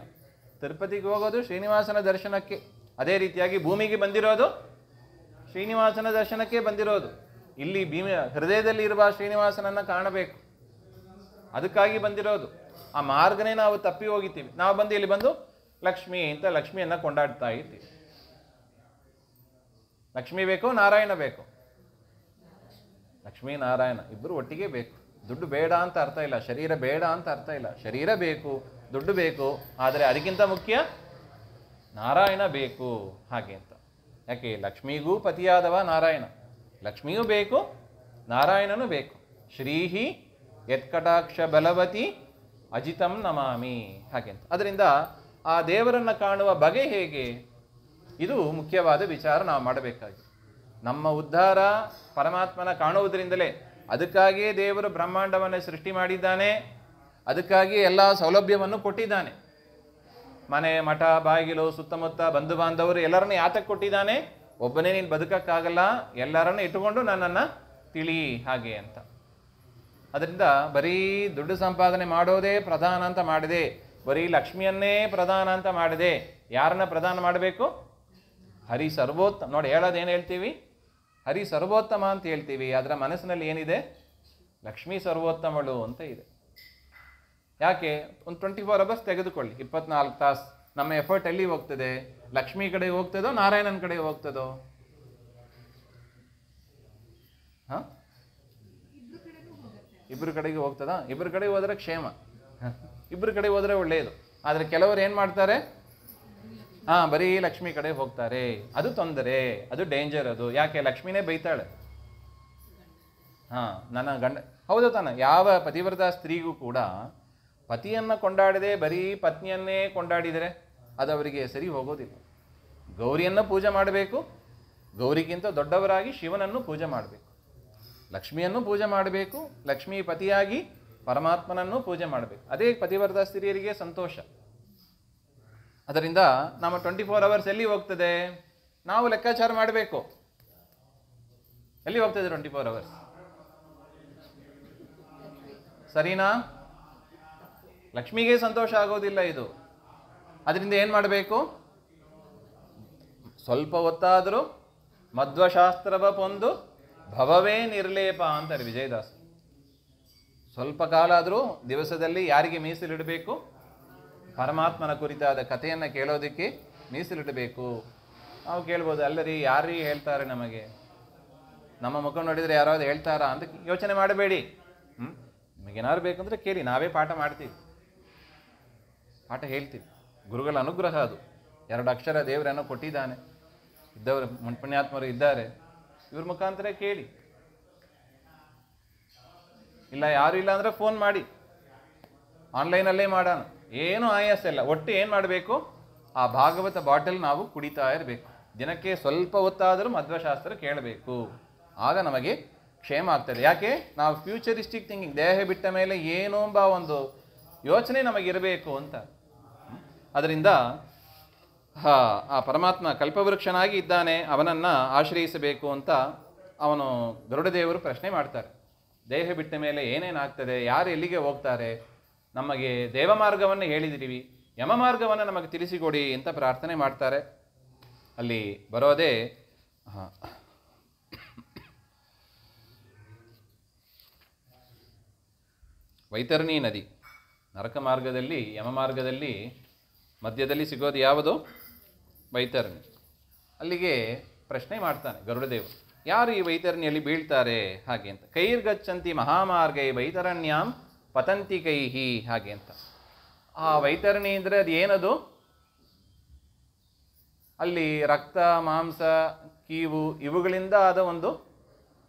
ತಿರುಪತಿಗೆ ಹೋಗೋದು ಶ್ರೀನಿವಾಸನ ದರ್ಶನಕ್ಕೆ. ಅದೇ ರೀತಿಯಾಗಿ ಭೂಮಿಗೆ ಬಂದಿರೋದು ಶ್ರೀನಿವಾಸನ ದರ್ಶನಕ್ಕೆ ಬಂದಿರೋದು. ಇಲ್ಲಿ ಹೃದಯದಲ್ಲಿ ಇರುವ ಶ್ರೀನಿವಾಸನನ್ನು ಕಾಣಬೇಕು, ಅದಕ್ಕಾಗಿ ಬಂದಿರೋದು. ಆ ಮಾರ್ಗನೇ ನಾವು ತಪ್ಪಿ ಹೋಗಿದ್ದೀವಿ. ನಾವು ಬಂದು ಇಲ್ಲಿ ಬಂದು ಲಕ್ಷ್ಮಿ ಅಂತ ಲಕ್ಷ್ಮಿಯನ್ನು ಕೊಂಡಾಡ್ತಾ ಇದ್ದೀವಿ. ಲಕ್ಷ್ಮಿ ಬೇಕು, ನಾರಾಯಣ ಬೇಕು. ಲಕ್ಷ್ಮೀ ನಾರಾಯಣ ಇಬ್ಬರು ಒಟ್ಟಿಗೆ ಬೇಕು. ದುಡ್ಡು ಬೇಡ ಅಂತ ಅರ್ಥ ಇಲ್ಲ, ಶರೀರ ಬೇಡ ಅಂತ ಅರ್ಥ ಇಲ್ಲ. ಶರೀರ ಬೇಕು, ದುಡ್ಡು ಬೇಕು, ಆದರೆ ಅದಕ್ಕಿಂತ ಮುಖ್ಯ ನಾರಾಯಣ ಬೇಕು. ಹಾಗೆ ಅಂತ. ಯಾಕೆ? ಲಕ್ಷ್ಮಿಗೂ ಪತಿಯಾದವ ನಾರಾಯಣ. ಲಕ್ಷ್ಮಿಯೂ ಬೇಕು, ನಾರಾಯಣನೂ ಬೇಕು. ಶ್ರೀಹಿ ಯತ್ಕಟಾಕ್ಷ ಬಲವತಿ ಅಜಿತಂ ನಮಾಮಿ. ಹಾಗೆ ಅಂತ. ಅದರಿಂದ ಆ ದೇವರನ್ನು ಕಾಣುವ ಬಗೆ ಹೇಗೆ? ಇದು ಮುಖ್ಯವಾದ ವಿಚಾರ ನಾವು ಮಾಡಬೇಕಾಗಿದೆ. ನಮ್ಮ ಉದ್ಧಾರ ಪರಮಾತ್ಮನ ಕಾಣುವುದರಿಂದಲೇ. ಅದಕ್ಕಾಗಿಯೇ ದೇವರು ಬ್ರಹ್ಮಾಂಡವನ್ನು ಸೃಷ್ಟಿ ಮಾಡಿದ್ದಾನೆ, ಅದಕ್ಕಾಗಿ ಎಲ್ಲ ಸೌಲಭ್ಯವನ್ನು ಕೊಟ್ಟಿದ್ದಾನೆ. ಮನೆ, ಮಠ, ಬಾಗಿಲು, ಸುತ್ತಮುತ್ತ ಬಂಧು ಬಾಂಧವರು ಎಲ್ಲರನ್ನು ಯಾತಕ್ಕೆ ಕೊಟ್ಟಿದ್ದಾನೆ? ಒಬ್ಬನೇ ನೀನು ಬದುಕಕ್ಕಾಗಲ್ಲ, ಎಲ್ಲರನ್ನು ಇಟ್ಟುಕೊಂಡು ನನ್ನನ್ನು ತಿಳಿ ಹಾಗೆ ಅಂತ. ಅದರಿಂದ ಬರೀ ದುಡ್ಡು ಸಂಪಾದನೆ ಮಾಡೋದೇ ಪ್ರಧಾನ ಅಂತ ಮಾಡಿದೆ, ಬರೀ ಲಕ್ಷ್ಮಿಯನ್ನೇ ಪ್ರಧಾನ ಅಂತ ಮಾಡಿದೆ. ಯಾರನ್ನ ಪ್ರಧಾನ ಮಾಡಬೇಕು? ಹರಿ ಸರ್ವೋತ್ತಮ. ನೋಡಿ, ಹೇಳೋದೇನು ಹೇಳ್ತೀವಿ? ಹರಿ ಸರ್ವೋತ್ತಮ ಅಂತ ಹೇಳ್ತೀವಿ. ಅದರ ಮನಸ್ಸಿನಲ್ಲಿ ಏನಿದೆ? ಲಕ್ಷ್ಮೀ ಸರ್ವೋತ್ತಮಳು ಅಂತ ಇದೆ. ಯಾಕೆ? ಒಂದು 24 ಅವರ್ಸ್ ತೆಗೆದುಕೊಳ್ಳಿ, 24 ತಾಸು ನಮ್ಮ ಎಫರ್ಟ್ ಎಲ್ಲಿ ಹೋಗ್ತದೆ? ಲಕ್ಷ್ಮಿ ಕಡೆ ಹೋಗ್ತದೋ, ನಾರಾಯಣನ ಕಡೆ ಹೋಗ್ತದೋ? ಹಾಂ, ಇಬ್ಬರು ಕಡೆಗೆ ಹೋಗ್ತದಾ? ಇಬ್ಬರು ಕಡೆ ಹೋದ್ರೆ ಕ್ಷೇಮ, ಇಬ್ಬರು ಕಡೆ ಹೋದ್ರೆ ಒಳ್ಳೆಯದು. ಆದರೆ ಕೆಲವರು ಏನು ಮಾಡ್ತಾರೆ? ಬರೀ ಲಕ್ಷ್ಮಿ ಕಡೆ ಹೋಗ್ತಾರೆ. ಅದು ತೊಂದರೆ, ಅದು ಡೇಂಜರ್. ಅದು ಯಾಕೆ? ಲಕ್ಷ್ಮಿನೇ ಬೈತಾಳೆ. ನನ್ನ ಗಂಡ, ಹೌದು ತಾನೆ? ಯಾವ ಪತಿವ್ರತ ಸ್ತ್ರೀಗೂ ಕೂಡ ಪತಿಯನ್ನು ಕೊಂಡಾಡದೆ ಬರೀ ಪತ್ನಿಯನ್ನೇ ಕೊಂಡಾಡಿದರೆ ಅದು ಅವರಿಗೆ ಸರಿ ಹೋಗೋದಿಲ್ಲ. ಗೌರಿಯನ್ನು ಪೂಜೆ ಮಾಡಬೇಕು, ಗೌರಿಗಿಂತ ದೊಡ್ಡವರಾಗಿ ಶಿವನನ್ನು ಪೂಜೆ ಮಾಡಬೇಕು, ಲಕ್ಷ್ಮಿಯನ್ನು ಪೂಜೆ ಮಾಡಬೇಕು, ಲಕ್ಷ್ಮೀ ಪತಿಯಾಗಿ ಪರಮಾತ್ಮನನ್ನು ಪೂಜೆ ಮಾಡಬೇಕು. ಅದೇ ಪತಿವ್ರತ ಸ್ತ್ರೀಯರಿಗೆ ಸಂತೋಷ. ಅದರಿಂದ ನಮ್ಮ 24 ಅವರ್ಸ್ ಎಲ್ಲಿ ಹೋಗ್ತದೆ? ನಾವು ಲೆಕ್ಕಾಚಾರ ಮಾಡಬೇಕು. ಎಲ್ಲಿ ಹೋಗ್ತದೆ 24 ಅವರ್ಸ್? ಸರಿನಾ? ಲಕ್ಷ್ಮಿಗೆ ಸಂತೋಷ ಆಗೋದಿಲ್ಲ ಇದು. ಅದರಿಂದ ಏನು ಮಾಡಬೇಕು? ಸ್ವಲ್ಪ ಹೊತ್ತಾದರೂ ಮಧ್ವಶಾಸ್ತ್ರವ ಪೊಂದು ಭವವೇ ನಿರ್ಲೇಪ ಅಂತಾರೆ ವಿಜಯದಾಸ್. ಸ್ವಲ್ಪ ಕಾಲ ಆದರೂ ದಿವಸದಲ್ಲಿ ಯಾರಿಗೆ ಮೀಸಲಿಡಬೇಕು? ಪರಮಾತ್ಮನ ಕುರಿತಾದ ಕಥೆಯನ್ನು ಕೇಳೋದಕ್ಕೆ ಮೀಸಲಿಡಬೇಕು. ನಾವು ಕೇಳ್ಬೋದು, ಅಲ್ಲರಿ ಯಾರೀ ಹೇಳ್ತಾರೆ ನಮಗೆ? ನಮ್ಮ ಮುಖ ನೋಡಿದರೆ ಯಾರಾவது ಹೇಳ್ತಾರಾ ಅಂತ ಯೋಚನೆ ಮಾಡಬೇಡಿ. ನಿಮಗೇನಾದ್ರು ಬೇಕಂದ್ರೆ ಕೇಳಿ, ನಾವೇ ಪಾಠ ಮಾಡ್ತೀವಿ, ಪಾಠ ಹೇಳ್ತೀವಿ. ಗುರುಗಳ ಅನುಗ್ರಹ ಅದು. 2 ಅಕ್ಷರ ದೇವರನ್ನು ಕೊಟ್ಟಿದ್ದಾನೆ. ಇದ್ದವರು ಪುಣ್ಯಾತ್ಮರು ಇದ್ದಾರೆ, ಇವ್ರ ಮುಖಾಂತರ ಕೇಳಿ. ಇಲ್ಲ, ಯಾರು ಇಲ್ಲ ಅಂದರೆ ಫೋನ್ ಮಾಡಿ, ಆನ್ಲೈನಲ್ಲೇ ಮಾಡೋಣ. ಏನೂ ಆಯಾಸ ಇಲ್ಲ. ಒಟ್ಟು ಏನು ಮಾಡಬೇಕು? ಆ ಭಾಗವತ ಬಾಟಲ್ ನಾವು ಕುಡಿತಾ ಇರಬೇಕು. ದಿನಕ್ಕೆ ಸ್ವಲ್ಪ ಹೊತ್ತಾದರೂ ಮಧ್ವಶಾಸ್ತ್ರ ಕೇಳಬೇಕು. ಆಗ ನಮಗೆ ಕ್ಷೇಮ ಆಗ್ತದೆ. ಯಾಕೆ? ನಾವು ಫ್ಯೂಚರಿಸ್ಟಿಕ್ ಥಿಂಕಿಂಗ್, ದೇಹ ಬಿಟ್ಟ ಮೇಲೆ ಏನೋ ಎಂಬ ಒಂದು ಯೋಚನೆ ನಮಗಿರಬೇಕು ಅಂತ. ಅದರಿಂದ ಆ ಪರಮಾತ್ಮ ಕಲ್ಪವೃಕ್ಷನಾಗಿ ಇದ್ದಾನೆ, ಅವನನ್ನು ಆಶ್ರಯಿಸಬೇಕು ಅಂತ ಅವನು ಗರುಡದೇವರು ಪ್ರಶ್ನೆ ಮಾಡ್ತಾರೆ. ದೇಹ ಬಿಟ್ಟ ಮೇಲೆ ಏನೇನಾಗ್ತದೆ? ಯಾರು ಎಲ್ಲಿಗೆ ಹೋಗ್ತಾರೆ? ನಮಗೆ ದೇವಮಾರ್ಗವನ್ನು ಹೇಳಿದಿರಿ, ಯಮ ಮಾರ್ಗವನ್ನು ನಮಗೆ ತಿಳಿಸಿಕೊಡಿ ಅಂತ ಪ್ರಾರ್ಥನೆ ಮಾಡ್ತಾರೆ. ಅಲ್ಲಿ ಬರೋದೇ ವೈತರಣಿ ನದಿ. ನರಕ ಮಾರ್ಗದಲ್ಲಿ, ಯಮ ಮಾರ್ಗದಲ್ಲಿ ಮಧ್ಯದಲ್ಲಿ ಸಿಗೋದು ಯಾವುದು? ವೈತರಣಿ. ಅಲ್ಲಿಗೆ ಪ್ರಶ್ನೆ ಮಾಡ್ತಾನೆ ಗರುಡದೇವರು, ಯಾರು ಈ ವೈತರಣಿಯಲ್ಲಿ ಬೀಳ್ತಾರೆ ಹಾಗೆ ಅಂತ. ಕೈರ್ಗಚ್ಚಂತಿ ಮಹಾಮಾರ್ಗೈ ವೈತರಣ್ಯಾಂ ಪತಂತಿ ಕೈಹಿ ಹಾಗೆ ಅಂತ. ಆ ವೈತರಣಿ ಅಂದರೆ ಅದು ಏನದು? ಅಲ್ಲಿ ರಕ್ತ, ಮಾಂಸ, ಕೀವು ಇವುಗಳಿಂದ ಆದ ಒಂದು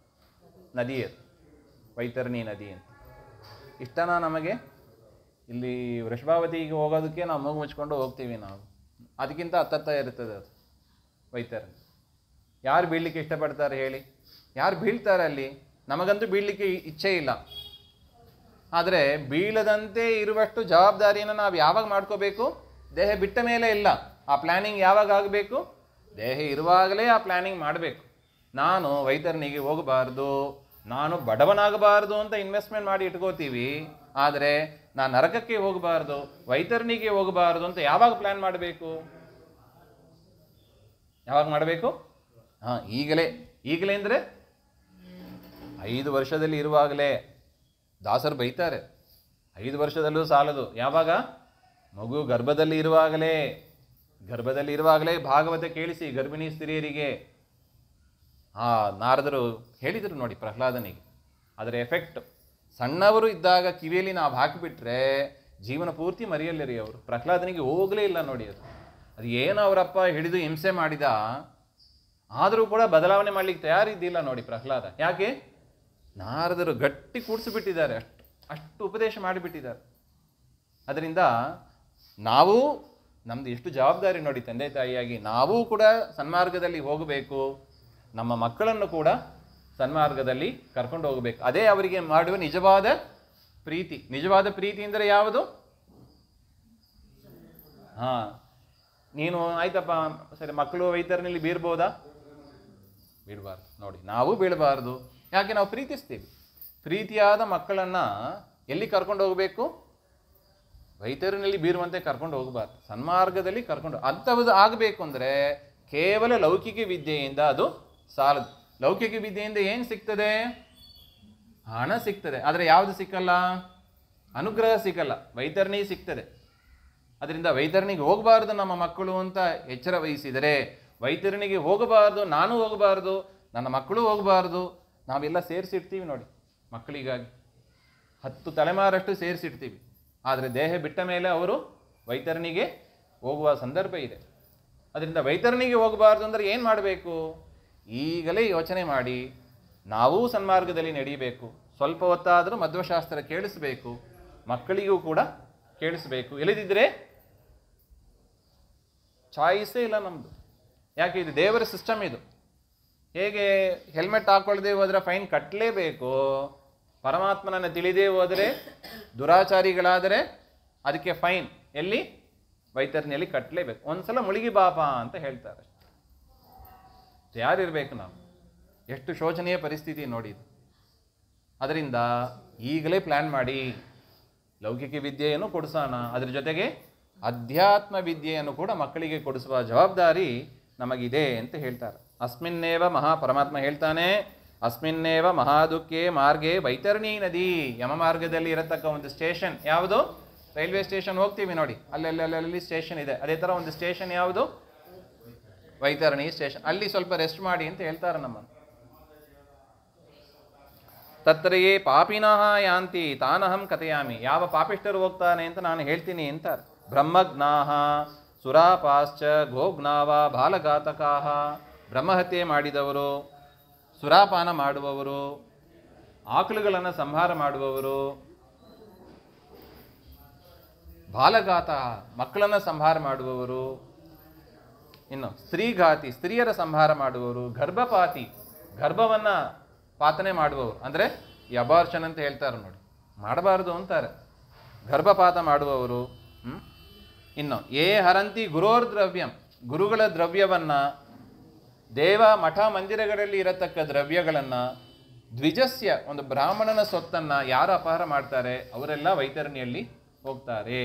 ನದಿ ಅದು, ವೈತರಣಿ ನದಿ ಅಂತ. ಇಷ್ಟನಾ ನಮಗೆ? ಇಲ್ಲಿ ವೃಷಭಾವತಿಗೆ ಹೋಗೋದಕ್ಕೆ ನಾವು ಮೂಗು ಮುಚ್ಕೊಂಡು ಹೋಗ್ತೀವಿ ನಾವು. ಅದಕ್ಕಿಂತ ಹತ್ತತ್ತ ಇರ್ತದೆ ಅದು ವೈತರಣಿ. ಯಾರು ಬೀಳಲಿಕ್ಕೆ ಇಷ್ಟಪಡ್ತಾರೆ ಹೇಳಿ? ಯಾರು ಬೀಳ್ತಾರೆ ಅಲ್ಲಿ? ನಮಗಂತೂ ಬೀಳಲಿಕ್ಕೆ ಇಚ್ಛೆ ಇಲ್ಲ. ಆದರೆ ಬೀಳದಂತೆ ಇರುವಷ್ಟು ಜವಾಬ್ದಾರಿಯನ್ನು ನಾವು ಯಾವಾಗ ಮಾಡ್ಕೋಬೇಕು? ದೇಹ ಬಿಟ್ಟ ಮೇಲೆ ಇಲ್ಲ. ಆ ಪ್ಲ್ಯಾನಿಂಗ್ ಯಾವಾಗ ಆಗಬೇಕು? ದೇಹ ಇರುವಾಗಲೇ ಆ ಪ್ಲ್ಯಾನಿಂಗ್ ಮಾಡಬೇಕು. ನಾನು ವೈತರಣಿಗೆ ಹೋಗಬಾರ್ದು, ನಾನು ಬಡವನಾಗಬಾರ್ದು ಅಂತ ಇನ್ವೆಸ್ಟ್ಮೆಂಟ್ ಮಾಡಿ ಇಟ್ಕೋತೀವಿ. ಆದರೆ ನಾನು ನರಕಕ್ಕೆ ಹೋಗಬಾರ್ದು, ವೈತರಣಿಗೆ ಹೋಗಬಾರ್ದು ಅಂತ ಯಾವಾಗ ಪ್ಲ್ಯಾನ್ ಮಾಡಬೇಕು? ಯಾವಾಗ ಮಾಡಬೇಕು? ಈಗಲೇ. ಈಗಲೇ ಅಂದರೆ 5 ವರ್ಷದಲ್ಲಿ ಇರುವಾಗಲೇ. ದಾಸರು ಬೈತಾರೆ, 5 ವರ್ಷದಲ್ಲೂ ಸಾಲದು. ಯಾವಾಗ? ಮಗು ಗರ್ಭದಲ್ಲಿ ಇರುವಾಗಲೇ ಭಾಗವತ ಕೇಳಿಸಿ ಗರ್ಭಿಣಿ ಸ್ತ್ರೀಯರಿಗೆ. ನಾರದರು ಹೇಳಿದರು ನೋಡಿ ಪ್ರಹ್ಲಾದನಿಗೆ. ಅದರ ಎಫೆಕ್ಟ್ ಸಣ್ಣವರು ಇದ್ದಾಗ ಕಿವಿಯಲ್ಲಿ ನಾವು ಹಾಕಿಬಿಟ್ರೆ ಜೀವನ ಪೂರ್ತಿ ಮರೆಯಲ್ಲಿರಿ ಅವರು. ಪ್ರಹ್ಲಾದನಿಗೆ ಹೋಗಲೇ ಇಲ್ಲ ನೋಡಿ. ಅದು ಏನು ಅವರಪ್ಪ ಹಿಡಿದು ಹಿಂಸೆ ಮಾಡಿದ, ಆದರೂ ಕೂಡ ಬದಲಾವಣೆ ಮಾಡಲಿಕ್ಕೆ ತಯಾರಿದ್ದಿಲ್ಲ ನೋಡಿ ಪ್ರಹ್ಲಾದ. ಯಾಕೆ? ನಾರದರು ಗಟ್ಟಿ ಕೂಡಿಸಿಬಿಟ್ಟಿದ್ದಾರೆ, ಅಷ್ಟು ಉಪದೇಶ ಮಾಡಿಬಿಟ್ಟಿದ್ದಾರೆ. ಅದರಿಂದ ನಾವು ನಮ್ಮದು ಎಷ್ಟು ಜವಾಬ್ದಾರಿ ನೋಡಿ ತಂದೆ ತಾಯಿಯಾಗಿ. ನಾವೂ ಕೂಡ ಸನ್ಮಾರ್ಗದಲ್ಲಿ ಹೋಗಬೇಕು, ನಮ್ಮ ಮಕ್ಕಳನ್ನು ಕೂಡ ಸನ್ಮಾರ್ಗದಲ್ಲಿ ಕರ್ಕೊಂಡು ಹೋಗಬೇಕು. ಅದೇ ಅವರಿಗೆ ಮಾಡುವ ನಿಜವಾದ ಪ್ರೀತಿ. ನಿಜವಾದ ಪ್ರೀತಿ ಅಂದರೆ ಯಾವುದು? ನೀನು ಆಯ್ತಪ್ಪ ಸರಿ, ಮಕ್ಕಳು ವೈತರಣಿಯಲ್ಲಿ ಬೀಳ್ಬೋದಾ? ಬೀಳಬಾರ್ದು ನೋಡಿ. ನಾವು ಬೀಳಬಾರ್ದು. ಯಾಕೆ? ನಾವು ಪ್ರೀತಿಸ್ತೀವಿ. ಪ್ರೀತಿಯಾದ ಮಕ್ಕಳನ್ನು ಎಲ್ಲಿ ಕರ್ಕೊಂಡು ಹೋಗಬೇಕು? ವೈತರಣಿಯಲ್ಲಿ ಬೀರುವಂತೆ ಕರ್ಕೊಂಡು ಹೋಗಬಾರ್ದು, ಸನ್ಮಾರ್ಗದಲ್ಲಿ ಕರ್ಕೊಂಡು. ಅಂಥದ್ದು ಆಗಬೇಕು ಅಂದರೆ ಕೇವಲ ಲೌಕಿಕ ವಿದ್ಯೆಯಿಂದ ಅದು ಸಾಲದು. ಲೌಕಿಕ ವಿದ್ಯೆಯಿಂದ ಏನು ಸಿಗ್ತದೆ? ಹಣ ಸಿಗ್ತದೆ. ಆದರೆ ಯಾವುದು ಸಿಕ್ಕಲ್ಲ? ಅನುಗ್ರಹ ಸಿಕ್ಕಲ್ಲ. ವೈತರಣಿ ಸಿಗ್ತದೆ. ಅದರಿಂದ ವೈತರಣಿಗೆ ಹೋಗಬಾರ್ದು ನಮ್ಮ ಮಕ್ಕಳು ಅಂತ ಎಚ್ಚರ ವಹಿಸಿದರೆ, ವೈತರಣಿಗೆ ಹೋಗಬಾರ್ದು, ನಾನು ಹೋಗಬಾರ್ದು, ನನ್ನ ಮಕ್ಕಳು ಹೋಗಬಾರ್ದು, ನಾವೆಲ್ಲ ಸೇರಿಸಿಡ್ತೀವಿ ನೋಡಿ ಮಕ್ಕಳಿಗಾಗಿ. 10 ತಲೆಮಾರಷ್ಟು ಸೇರಿಸಿಡ್ತೀವಿ. ಆದರೆ ದೇಹ ಬಿಟ್ಟ ಮೇಲೆ ಅವರು ವೈತರಣಿಗೆ ಹೋಗುವ ಸಂದರ್ಭ ಇದೆ. ಅದರಿಂದ ವೈತರಣಿಗೆ ಹೋಗಬಾರ್ದು ಅಂದರೆ ಏನು ಮಾಡಬೇಕು? ಈಗಲೇ ಯೋಚನೆ ಮಾಡಿ ನಾವೂ ಸನ್ಮಾರ್ಗದಲ್ಲಿ ನಡೀಬೇಕು. ಸ್ವಲ್ಪ ಹೊತ್ತಾದರೂ ಮಧ್ವಶಾಸ್ತ್ರ ಕೇಳಿಸಬೇಕು, ಮಕ್ಕಳಿಗೂ ಕೂಡ ಕೇಳಿಸಬೇಕು. ಇಲ್ಲದಿದ್ದರೆ ಚಾಯ್ಸೇ ಇಲ್ಲ ನಮ್ಮದು. ಯಾಕೆ? ಇದು ದೇವರ ಸಿಸ್ಟಮ್. ಇದು ಹೇಗೆ ಹೆಲ್ಮೆಟ್ ಹಾಕೊಳ್ಳದೆ ಹೋದರೆ ಫೈನ್ ಕಟ್ಟಲೇಬೇಕು, ಪರಮಾತ್ಮನನ್ನು ತಿಳಿದೇ ಹೋದರೆ, ದುರಾಚಾರಿಗಳಾದರೆ ಅದಕ್ಕೆ ಫೈನ್ ಎಲ್ಲಿ? ವೈತರಣಿಯಲ್ಲಿ ಕಟ್ಟಲೇಬೇಕು. ಒಂದ್ಸಲ ಮುಳುಗಿ ಬಾಪ ಅಂತ ಹೇಳ್ತಾರೆ. ಯಾರಿರಬೇಕು ನಾವು? ಎಷ್ಟು ಶೋಚನೀಯ ಪರಿಸ್ಥಿತಿ ನೋಡಿ ಇದು. ಅದರಿಂದ ಈಗಲೇ ಪ್ಲ್ಯಾನ್ ಮಾಡಿ ಲೌಕಿಕ ವಿದ್ಯೆಯನ್ನು ಕೊಡಿಸೋಣ, ಅದ್ರ ಜೊತೆಗೆ ಅಧ್ಯಾತ್ಮ ವಿದ್ಯೆಯನ್ನು ಕೂಡ ಮಕ್ಕಳಿಗೆ ಕೊಡಿಸುವ ಜವಾಬ್ದಾರಿ ನಮಗಿದೆ ಅಂತ ಹೇಳ್ತಾರೆ. ಅಸ್ಮಿನ್ನೇವ ಪರಮಾತ್ಮ ಹೇಳ್ತಾನೆ, ಅಸ್ಮಿನ್ನೇವ ಮಹಾದುಃಖೆ ಮಾರ್ಗೆ ವೈತರಣಿ ನದಿ. ಯಮ ಮಾರ್ಗದಲ್ಲಿ ಇರತಕ್ಕ ಒಂದು ಸ್ಟೇಷನ್ ಯಾವುದು? ರೈಲ್ವೆ ಸ್ಟೇಷನ್ ಹೋಗ್ತೀವಿ ನೋಡಿ, ಅಲ್ಲೆಲ್ಲಿ ಸ್ಟೇಷನ್ ಇದೆ. ಅದೇ ಥರ ಒಂದು ಸ್ಟೇಷನ್ ಯಾವುದು? ವೈತರಣಿ ಸ್ಟೇಷನ್. ಅಲ್ಲಿ ಸ್ವಲ್ಪ ರೆಸ್ಟ್ ಮಾಡಿ ಅಂತ ಹೇಳ್ತಾರೆ ನಮ್ಮನ್ನು. ತತ್ರಯೇ ಪಾಪಿನಃ ಯಾಂತಿ ತಾನಹಂ ಕಥಯಾಮಿ. ಯಾವ ಪಾಪಿಷ್ಠರು ಹೋಗ್ತಾನೆ ಅಂತ ನಾನು ಹೇಳ್ತೀನಿ ಅಂತಾರೆ. ಬ್ರಹ್ಮಜ್ಞಾಹ ಸುರಾಪಾಶ್ಚ ಗೋಜ್ಞಾವ ಬಾಲಘಾತಕಾಹ. ಬ್ರಹ್ಮಹತ್ಯೆ ಮಾಡಿದವರು, ಸುರಾಪಾನ ಮಾಡುವವರು, ಆಕಳುಗಳನ್ನು ಸಂಹಾರ ಮಾಡುವವರು, ಬಾಲಘಾತ ಮಕ್ಕಳನ್ನು ಸಂಹಾರ ಮಾಡುವವರು, ಇನ್ನು ಸ್ತ್ರೀಘಾತಿ ಸ್ತ್ರೀಯರ ಸಂಹಾರ ಮಾಡುವವರು, ಗರ್ಭಪಾತಿ ಗರ್ಭವನ್ನು ಪಾತನೆ ಮಾಡುವವರು, ಅಂದರೆ ಈ ಅಬಾರ್ಷನ್ ಅಂತ ಹೇಳ್ತಾರೆ ನೋಡಿ, ಮಾಡಬಾರ್ದು ಅಂತಾರೆ. ಗರ್ಭಪಾತ ಮಾಡುವವರು. ಇನ್ನು ಏ ಹರಂತಿ ಗುರೋರ್ ದ್ರವ್ಯಂ. ಗುರುಗಳ ದ್ರವ್ಯವನ್ನು, ದೇವ ಮಠ ಮಂದಿರಗಳಲ್ಲಿ ಇರತಕ್ಕ ದ್ರವ್ಯಗಳನ್ನು, ದ್ವಿಜಸ್ಯ ಒಂದು ಬ್ರಾಹ್ಮಣನ ಸೊತ್ತನ್ನು ಯಾರು ಅಪಹಾರ ಮಾಡ್ತಾರೆ ಅವರೆಲ್ಲ ವೈತರಣಿಯಲ್ಲಿ ಹೋಗ್ತಾರೆ.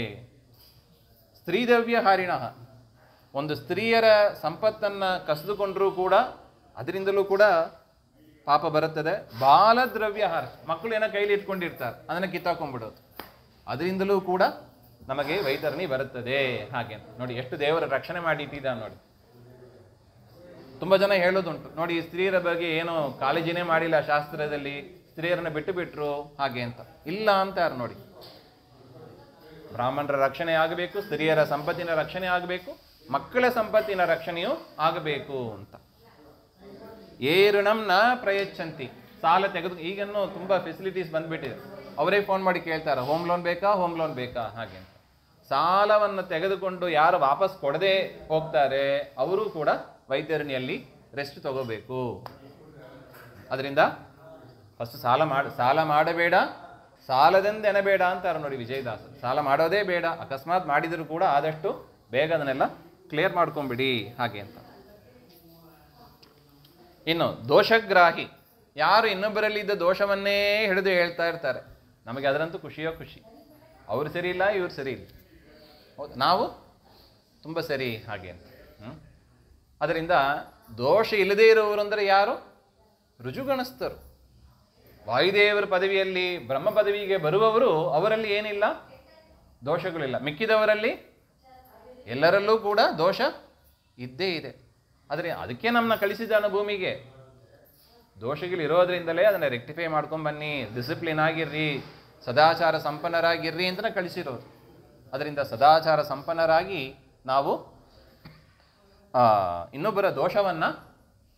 ಸ್ತ್ರೀದ್ರವ್ಯ ಹಾರಿಣಃ. ಒಂದು ಸ್ತ್ರೀಯರ ಸಂಪತ್ತನ್ನು ಕಸಿದುಕೊಂಡರೂ ಕೂಡ ಅದರಿಂದಲೂ ಕೂಡ ಪಾಪ ಬರುತ್ತದೆ. ಬಾಲದ್ರವ್ಯ ಹಾರ. ಮಕ್ಕಳು ಏನೋ ಕೈಲಿ ಇಟ್ಕೊಂಡಿರ್ತಾರೆ, ಅದನ್ನು ಕಿತ್ತಾಕೊಂಡ್ಬಿಡೋದು, ಅದರಿಂದಲೂ ಕೂಡ ನಮಗೆ ವೈತರಣಿ ಬರುತ್ತದೆ. ಹಾಗೆ ನೋಡಿ ಎಷ್ಟು ದೇವರ ರಕ್ಷಣೆ ಮಾಡಿ ಇಟ್ಟಿದ್ದ ನೋಡಿ. ತುಂಬ ಜನ ಹೇಳೋದುಂಟು ನೋಡಿ, ಸ್ತ್ರೀಯರ ಬಗ್ಗೆ ಏನೋ ಕಾಳಜಿನೇ ಮಾಡಿಲ್ಲ ಶಾಸ್ತ್ರದಲ್ಲಿ, ಸ್ತ್ರೀಯರನ್ನು ಬಿಟ್ಟು ಬಿಟ್ರು ಹಾಗೆ ಅಂತ. ಇಲ್ಲ ಅಂತಾರೆ ನೋಡಿ. ಬ್ರಾಹ್ಮಣರ ರಕ್ಷಣೆ ಆಗಬೇಕು, ಸ್ತ್ರೀಯರ ಸಂಪತ್ತಿನ ರಕ್ಷಣೆ ಆಗಬೇಕು, ಮಕ್ಕಳ ಸಂಪತ್ತಿನ ರಕ್ಷಣೆಯೂ ಆಗಬೇಕು ಅಂತ. ಏ ಋಣಂ ನ ಪ್ರಯಚ್ಛಂತಿ. ಸಾಲ ತೆಗೆದು, ಈಗನ್ನು ತುಂಬ ಫೆಸಿಲಿಟೀಸ್ ಬಂದ್ಬಿಟ್ಟಿದೆ. ಅವರೇ ಫೋನ್ ಮಾಡಿ ಕೇಳ್ತಾರೆ, ಹೋಮ್ ಲೋನ್ ಬೇಕಾ, ಹೋಮ್ ಲೋನ್ ಬೇಕಾ ಹಾಗೆ ಅಂತ. ಸಾಲವನ್ನು ತೆಗೆದುಕೊಂಡು ಯಾರು ವಾಪಸ್ ಕೊಡದೆ ಹೋಗ್ತಾರೆ ಅವರು ಕೂಡ ವೈತರಣಿಯಲ್ಲಿ ರೆಸ್ಟ್ ತಗೋಬೇಕು. ಅದರಿಂದ ಫಸ್ಟ್ ಸಾಲ ಮಾಡಬೇಡ, ಸಾಲದೆಂದೆನಬೇಡ ಅಂತಾರೆ ನೋಡಿ ವಿಜಯದಾಸ. ಸಾಲ ಮಾಡೋದೇ ಬೇಡ, ಅಕಸ್ಮಾತ್ ಮಾಡಿದರೂ ಕೂಡ ಆದಷ್ಟು ಬೇಗ ಅದನ್ನೆಲ್ಲ ಕ್ಲಿಯರ್ ಮಾಡ್ಕೊಂಬಿಡಿ ಹಾಗೆ ಅಂತ. ಇನ್ನು ದೋಷಗ್ರಾಹಿ, ಯಾರು ಇನ್ನೊಬ್ಬರಲ್ಲಿದ್ದ ದೋಷವನ್ನೇ ಹಿಡಿದು ಹೇಳ್ತಾ ಇರ್ತಾರೆ, ನಮಗೆ ಅದರಂತೂ ಖುಷಿಯೋ ಖುಷಿ. ಅವರು ಸರಿ ಇಲ್ಲ, ಇವ್ರು ಸರಿ ಇಲ್ಲ, ಹೌದು ನಾವು ತುಂಬ ಸರಿ ಹಾಗೆ ಅಂತ. ಅದರಿಂದ ದೋಷ ಇಲ್ಲದೇ ಇರುವವರು ಅಂದರೆ ಯಾರು? ರುಜುಗಣಸ್ಥರು. ವಾಯುದೇವರ ಪದವಿಯಲ್ಲಿ ಬ್ರಹ್ಮ ಪದವಿಗೆ ಬರುವವರು, ಅವರಲ್ಲಿ ಏನಿಲ್ಲ, ದೋಷಗಳಿಲ್ಲ. ಮಿಕ್ಕಿದವರಲ್ಲಿ ಎಲ್ಲರಲ್ಲೂ ಕೂಡ ದೋಷ ಇದ್ದೇ ಇದೆ. ಆದರೆ ಅದಕ್ಕೆ ನಮ್ಮನ್ನ ಕಳಿಸಿದಾನ ಭೂಮಿಗೆ. ದೋಷಗಳಿರೋದ್ರಿಂದಲೇ ಅದನ್ನು ರೆಕ್ಟಿಫೈ ಮಾಡ್ಕೊಂಡು ಬನ್ನಿ, ಡಿಸಿಪ್ಲಿನ್ ಆಗಿರ್ರಿ, ಸದಾಚಾರ ಸಂಪನ್ನರಾಗಿರ್ರಿ ಅಂತಲೇ ಕಳಿಸಿರೋರು. ಅದರಿಂದ ಸದಾಚಾರ ಸಂಪನ್ನರಾಗಿ ನಾವು ಇನ್ನೊಬ್ಬರ ದೋಷವನ್ನು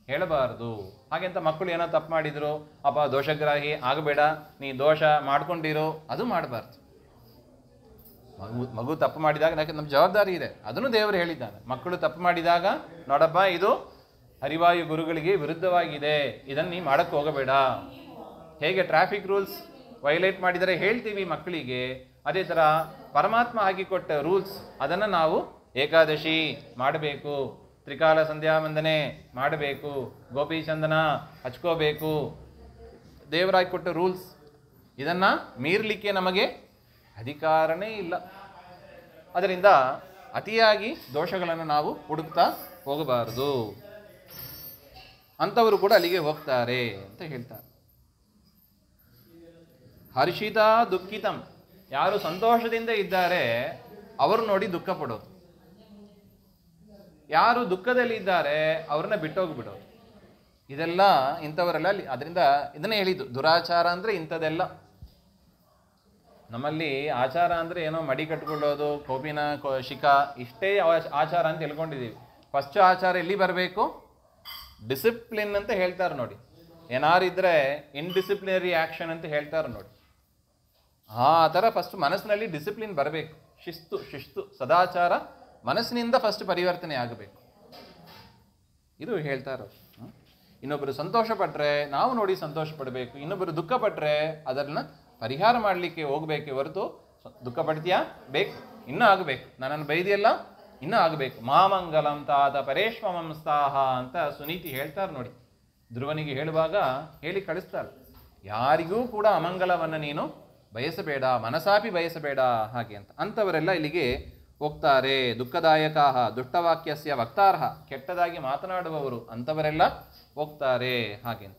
ಹೇಳಬಾರದು. ಹಾಗೆಂತ ಮಕ್ಕಳು ಏನೋ ತಪ್ಪು ಮಾಡಿದ್ರು, ಅಪ್ಪ ದೋಷಗ್ರಾಹಿ ಆಗಬೇಡ, ನೀ ದೋಷ ಮಾಡ್ಕೊಂಡಿರೋ, ಅದು ಮಾಡಬಾರ್ದು. ಮಗು ತಪ್ಪು ಮಾಡಿದಾಗ ನಮ್ಮ ಜವಾಬ್ದಾರಿ ಇದೆ, ಅದನ್ನು ದೇವರು ಹೇಳಿದ್ದಾನೆ. ಮಕ್ಕಳು ತಪ್ಪು ಮಾಡಿದಾಗ ನೋಡಪ್ಪ, ಇದು ಹರಿವಾಯು ಗುರುಗಳಿಗೆ ವಿರುದ್ಧವಾಗಿದೆ, ಇದನ್ನು ನೀ ಮಾಡಕ್ಕೆ ಹೋಗಬೇಡ. ಹೇಗೆ ಟ್ರಾಫಿಕ್ ರೂಲ್ಸ್ ವೈಲೇಟ್ ಮಾಡಿದರೆ ಹೇಳ್ತೀವಿ ಮಕ್ಕಳಿಗೆ, ಅದೇ ಥರ ಪರಮಾತ್ಮ ಹಾಕಿಕೊಟ್ಟ ರೂಲ್ಸ್ ಅದನ್ನು ನಾವು ಏಕಾದಶಿ ಮಾಡಬೇಕು, ತ್ರಿಕಾಲ ಸಂಧ್ಯಾ ವಂದನೆ ಮಾಡಬೇಕು, ಗೋಪಿ ಚಂದನ ಹಚ್ಕೋಬೇಕು, ದೇವರಾಗಿ ಕೊಟ್ಟ ರೂಲ್ಸ್, ಇದನ್ನು ಮೀರಲಿಕ್ಕೆ ನಮಗೆ ಅಧಿಕಾರನೇ ಇಲ್ಲ. ಅದರಿಂದ ಅತಿಯಾಗಿ ದೋಷಗಳನ್ನು ನಾವು ಹುಡುಕ್ತಾ ಹೋಗಬಾರದು. ಅಂಥವರು ಕೂಡ ಅಲ್ಲಿಗೆ ಹೋಗ್ತಾರೆ ಅಂತ ಹೇಳ್ತಾರೆ. ಹರ್ಷಿತ ದುಃಖಿತಂ, ಯಾರು ಸಂತೋಷದಿಂದ ಇದ್ದಾರೆ ಅವರು ನೋಡಿ ದುಃಖ ಪಡೋದು, ಯಾರು ದುಃಖದಲ್ಲಿ ಇದ್ದಾರೆ ಅವ್ರನ್ನ ಬಿಟ್ಟೋಗ್ಬಿಡೋದು. ಇದೆಲ್ಲ ಇಂಥವರೆಲ್ಲ ಅಲ್ಲಿ. ಅದರಿಂದ ಇದನ್ನೇ ಹೇಳಿದ್ದು, ದುರಾಚಾರ ಅಂದರೆ ಇಂಥದ್ದೆಲ್ಲ. ನಮ್ಮಲ್ಲಿ ಆಚಾರ ಅಂದರೆ ಏನೋ ಮಡಿ ಕಟ್ಕೊಳ್ಳೋದು, ಕೋಪಿನ ಶಿಖ, ಇಷ್ಟೇ ಆಚಾರ ಅಂತ ತಿಳ್ಕೊಂಡಿದ್ದೀವಿ. ಫಸ್ಟ್ ಆಚಾರ ಎಲ್ಲಿ ಬರಬೇಕು? ಡಿಸಿಪ್ಲಿನ್ ಅಂತ ಹೇಳ್ತಾರೆ ನೋಡಿ. ಏನಾರು ಇದ್ದರೆ ಇನ್ಡಿಸಿಪ್ಲಿನರಿ ಆ್ಯಕ್ಷನ್ ಅಂತ ಹೇಳ್ತಾರೆ ನೋಡಿ. ಆ ಥರ ಫಸ್ಟ್ ಮನಸ್ಸಿನಲ್ಲಿ ಡಿಸಿಪ್ಲಿನ್ ಬರಬೇಕು. ಶಿಸ್ತು ಸದಾಚಾರ ಮನಸ್ಸಿನಿಂದ ಫಸ್ಟ್ ಪರಿವರ್ತನೆ ಆಗಬೇಕು. ಇದು ಹೇಳ್ತಾರೆ. ಇನ್ನೊಬ್ಬರು ಸಂತೋಷ ಪಟ್ಟರೆ ನಾವು ನೋಡಿ ಸಂತೋಷ ಪಡಬೇಕು, ಇನ್ನೊಬ್ಬರು ದುಃಖ ಪಟ್ಟರೆ ಅದನ್ನು ಪರಿಹಾರ ಮಾಡಲಿಕ್ಕೆ ಹೋಗಬೇಕೆ ಹೊರತು, ದುಃಖ ಪಡ್ತೀಯಾ, ಬೇಕು ಇನ್ನೂ ಆಗಬೇಕು, ನನ್ನನ್ನು ಬೈದಿಯಲ್ಲ ಇನ್ನೂ ಆಗಬೇಕು, ಮಾಮಂಗಲಂ ತಾತ ಪರೇಶ್ವಮಂಸ್ತಾಹ ಅಂತ ಸುನೀತಿ ಹೇಳ್ತಾರೆ ನೋಡಿ. ಧ್ರುವನಿಗೆ ಹೇಳುವಾಗ ಹೇಳಿ ಕಳಿಸ್ತಾರೆ, ಯಾರಿಗೂ ಕೂಡ ಅಮಂಗಲವನ್ನು ನೀನು ಬಯಸಬೇಡ, ಮನಸಾಪಿ ಬಯಸಬೇಡ ಹಾಗೆ ಅಂತ. ಅಂಥವರೆಲ್ಲ ಇಲ್ಲಿಗೆ ಹೋಗ್ತಾರೆ. ದುಃಖದಾಯಕಾಹ ದುಷ್ಟವಾಕ್ಯಸ್ಯ ವಕ್ತಾರಹ, ಕೆಟ್ಟದಾಗಿ ಮಾತನಾಡುವವರು ಅಂಥವರೆಲ್ಲ ಹೋಗ್ತಾರೆ ಹಾಗೆ ಅಂತ.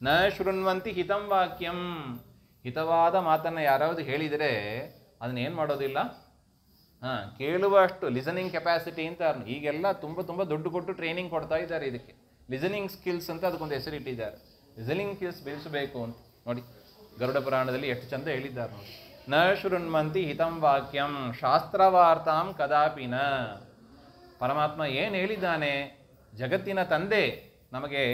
ನ ಶೃಣ್ವಂತಿ ಹಿತಂ ವಾಕ್ಯಂ, ಹಿತವಾದ ಮಾತನ್ನು ಯಾರಾவது ಹೇಳಿದರೆ ಅದನ್ನೇನು ಮಾಡೋದಿಲ್ಲ, ಕೇಳುವಷ್ಟು ಲಿಸನಿಂಗ್ ಕೆಪಾಸಿಟಿ ಅಂತ. ಈಗೆಲ್ಲ ತುಂಬ ದುಡ್ಡು ಕೊಟ್ಟು ಟ್ರೈನಿಂಗ್ ಕೊಡ್ತಾ ಇದ್ದಾರೆ ಇದಕ್ಕೆ. ಲಿಸನಿಂಗ್ ಸ್ಕಿಲ್ಸ್ ಅಂತ ಅದಕ್ಕೊಂದು ಹೆಸರಿಟ್ಟಿದ್ದಾರೆ. ಲಿಸನಿಂಗ್ ಸ್ಕಿಲ್ಸ್ ಬೆಳೆಸಬೇಕು ಅಂತ ನೋಡಿ. ಗರುಡ ಪುರಾಣದಲ್ಲಿ ಎಷ್ಟು ಚಂದ ಹೇಳಿದ್ದಾರೆ ನೋಡಿ. ನ ಶೃಣ್ವಂತಿ ಹಿತಂ ವಾಕ್ಯಂ ಶಾಸ್ತ್ರವಾರ್ತಾಂ ಕದಾಪಿನ. ಪರಮಾತ್ಮ ಏನು ಹೇಳಿದ್ದಾನೆ, ಜಗತ್ತಿನ ತಂದೆ ನಮಗೆ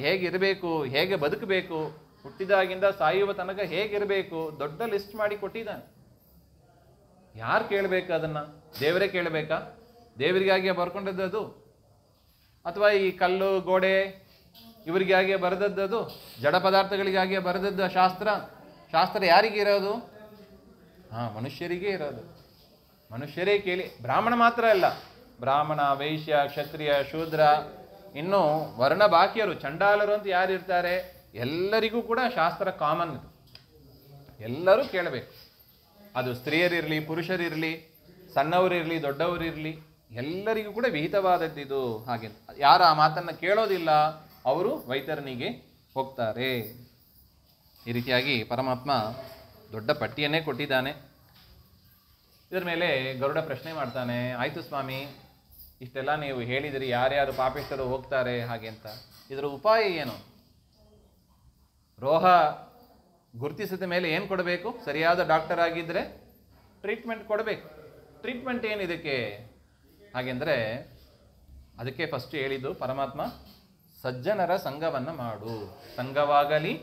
ಹೇಗಿರಬೇಕು, ಹೇಗೆ ಬದುಕಬೇಕು, ಹುಟ್ಟಿದಾಗಿಂದ ಸಾಯುವ ತನಕ ಹೇಗಿರಬೇಕು, ದೊಡ್ಡ ಲಿಸ್ಟ್ ಮಾಡಿ ಕೊಟ್ಟಿದ್ದಾನೆ. ಯಾರು ಕೇಳಬೇಕು ಅದನ್ನು? ದೇವರೇ ಕೇಳಬೇಕಾ? ದೇವರಿಗಾಗಿಯೇ ಬರ್ಕೊಂಡದ್ದು ಅದು? ಅಥವಾ ಈ ಕಲ್ಲು ಗೋಡೆ ಇವರಿಗಾಗಿಯೇ ಬರೆದದ್ದು? ಜಡ ಪದಾರ್ಥಗಳಿಗಾಗಿಯೇ ಬರೆದದ್ದು ಶಾಸ್ತ್ರ ಯಾರಿಗೆ ಇರೋದು? ಮನುಷ್ಯರಿಗೆ ಇರೋದು. ಮನುಷ್ಯರೇ ಕೇಳಿ. ಬ್ರಾಹ್ಮಣ ಮಾತ್ರ ಅಲ್ಲ, ಬ್ರಾಹ್ಮಣ, ವೈಶ್ಯ, ಕ್ಷತ್ರಿಯ, ಶೂದ್ರ, ಇನ್ನು ವರ್ಣ ಬಾಕಿಯರು, ಚಂಡಾಲರು ಅಂತ ಯಾರು ಇರ್ತಾರೆ, ಎಲ್ಲರಿಗೂ ಕೂಡ ಶಾಸ್ತ್ರ ಕಾಮನ್. ಇದು ಎಲ್ಲರೂ ಕೇಳಬೇಕು. ಅದು ಸ್ತ್ರೀಯರಿರಲಿ, ಪುರುಷರಿರಲಿ, ಸಣ್ಣವರಿರಲಿ, ದೊಡ್ಡವರಿರಲಿ, ಎಲ್ಲರಿಗೂ ಕೂಡ ವಿಹಿತವಾದದ್ದಿದು ಹಾಗೆ. ಯಾರು ಆ ಮಾತನ್ನು ಕೇಳೋದಿಲ್ಲ ಅವರು ವೈತರಣಿಗೆ ಹೋಗ್ತಾರೆ. ಈ ರೀತಿಯಾಗಿ ಪರಮಾತ್ಮ ದೊಡ್ಡ ಪಟ್ಟಿಯನ್ನೇ ಕೊಟ್ಟಿದ್ದಾನೆ. ಇದರ ಮೇಲೆ ಗರುಡ ಪ್ರಶ್ನೆ ಮಾಡ್ತಾನೆ, ಆಯಿತು ಸ್ವಾಮಿ, ಇಷ್ಟೆಲ್ಲ ನೀವು ಹೇಳಿದಿರಿ, ಯಾರ್ಯಾರು ಪಾಪಿಷ್ಠರು ಹೋಗ್ತಾರೆ ಹಾಗೆ ಅಂತ, ಇದರ ಉಪಾಯ ಏನು? ರೋಗ ಗುರುತಿಸಿದ ಮೇಲೆ ಏನು ಕೊಡಬೇಕು? ಸರಿಯಾದ ಡಾಕ್ಟರ್ ಆಗಿದ್ದರೆ ಟ್ರೀಟ್ಮೆಂಟ್ ಕೊಡಬೇಕು. ಟ್ರೀಟ್ಮೆಂಟ್ ಏನು ಇದಕ್ಕೆ ಹಾಗೆಂದರೆ, ಅದಕ್ಕೆ ಫಸ್ಟ್ ಹೇಳಿದ್ದು ಪರಮಾತ್ಮ, ಸಜ್ಜನರ ಸಂಘವನ್ನು ಮಾಡು. ಸಂಘವಾಗಲಿ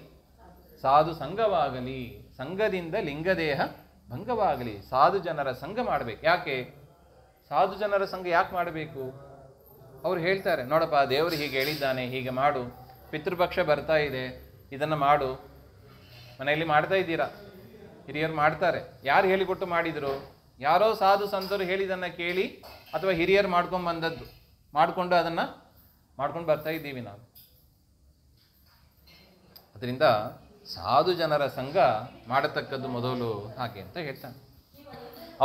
ಸಾಧು ಸಂಘವಾಗಲಿ, ಸಂಘದಿಂದ ಲಿಂಗದೇಹ ಭಂಗವಾಗಲಿ. ಸಾಧು ಜನರ ಸಂಘ ಮಾಡಬೇಕು. ಯಾಕೆ ಸಾಧು ಜನರ ಸಂಘ ಯಾಕೆ ಮಾಡಬೇಕು? ಅವ್ರು ಹೇಳ್ತಾರೆ, ನೋಡಪ್ಪ ದೇವರು ಹೀಗೆ ಹೇಳಿದ್ದಾನೆ, ಹೀಗೆ ಮಾಡು. ಪಿತೃಪಕ್ಷ ಬರ್ತಾ ಇದೆ, ಇದನ್ನು ಮಾಡು. ಮನೆಯಲ್ಲಿ ಮಾಡ್ತಾ ಇದ್ದೀರಾ, ಹಿರಿಯರು ಮಾಡ್ತಾರೆ. ಯಾರು ಹೇಳಿಕೊಟ್ಟು ಮಾಡಿದರು? ಯಾರೋ ಸಾಧು ಸಂತರು ಹೇಳಿದನ್ನು ಕೇಳಿ ಅಥವಾ ಹಿರಿಯರು ಮಾಡ್ಕೊಂಡು ಬಂದದ್ದು, ಮಾಡಿಕೊಂಡು ಅದನ್ನು ಮಾಡ್ಕೊಂಡು ಬರ್ತಾ ಇದ್ದೀವಿ ನಾವು. ಅದರಿಂದ ಸಾಧು ಜನರ ಸಂಘ ಮಾಡತಕ್ಕದ್ದು ಮೊದಲು ಹಾಗೆ ಅಂತ ಹೇಳ್ತಾನೆ.